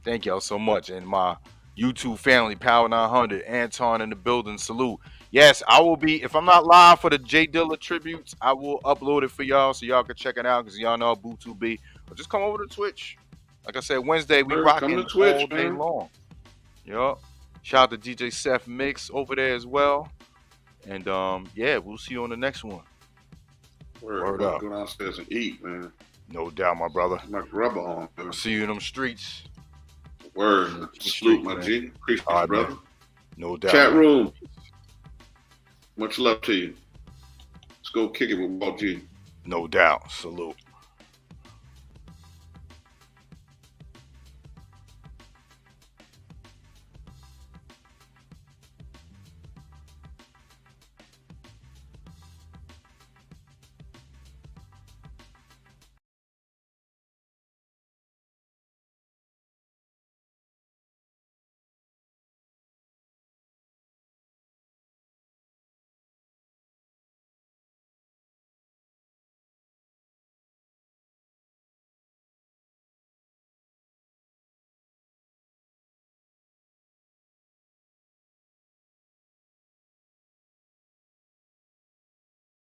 Thank y'all so much, and my YouTube family, Power 900, Anton in the building, salute. Yes, I will be, if I'm not live for the J Dilla tributes, I will upload it for y'all so y'all can check it out because y'all know Boo 2B. Or just come over to Twitch. Like I said, Wednesday, we rocking come to Twitch, all day man. long. Yup. Shout out to DJ Seth Mix over there as well. And yeah, we'll see you on the next one. Word up. Go downstairs and eat, man. No doubt, my brother. My rubber on, man. I'll see you in them streets. Word. Salute, my G. Appreciate you, brother. Man. No doubt. Chat room. Much love to you. Let's go kick it with Walt G. No doubt. Salute.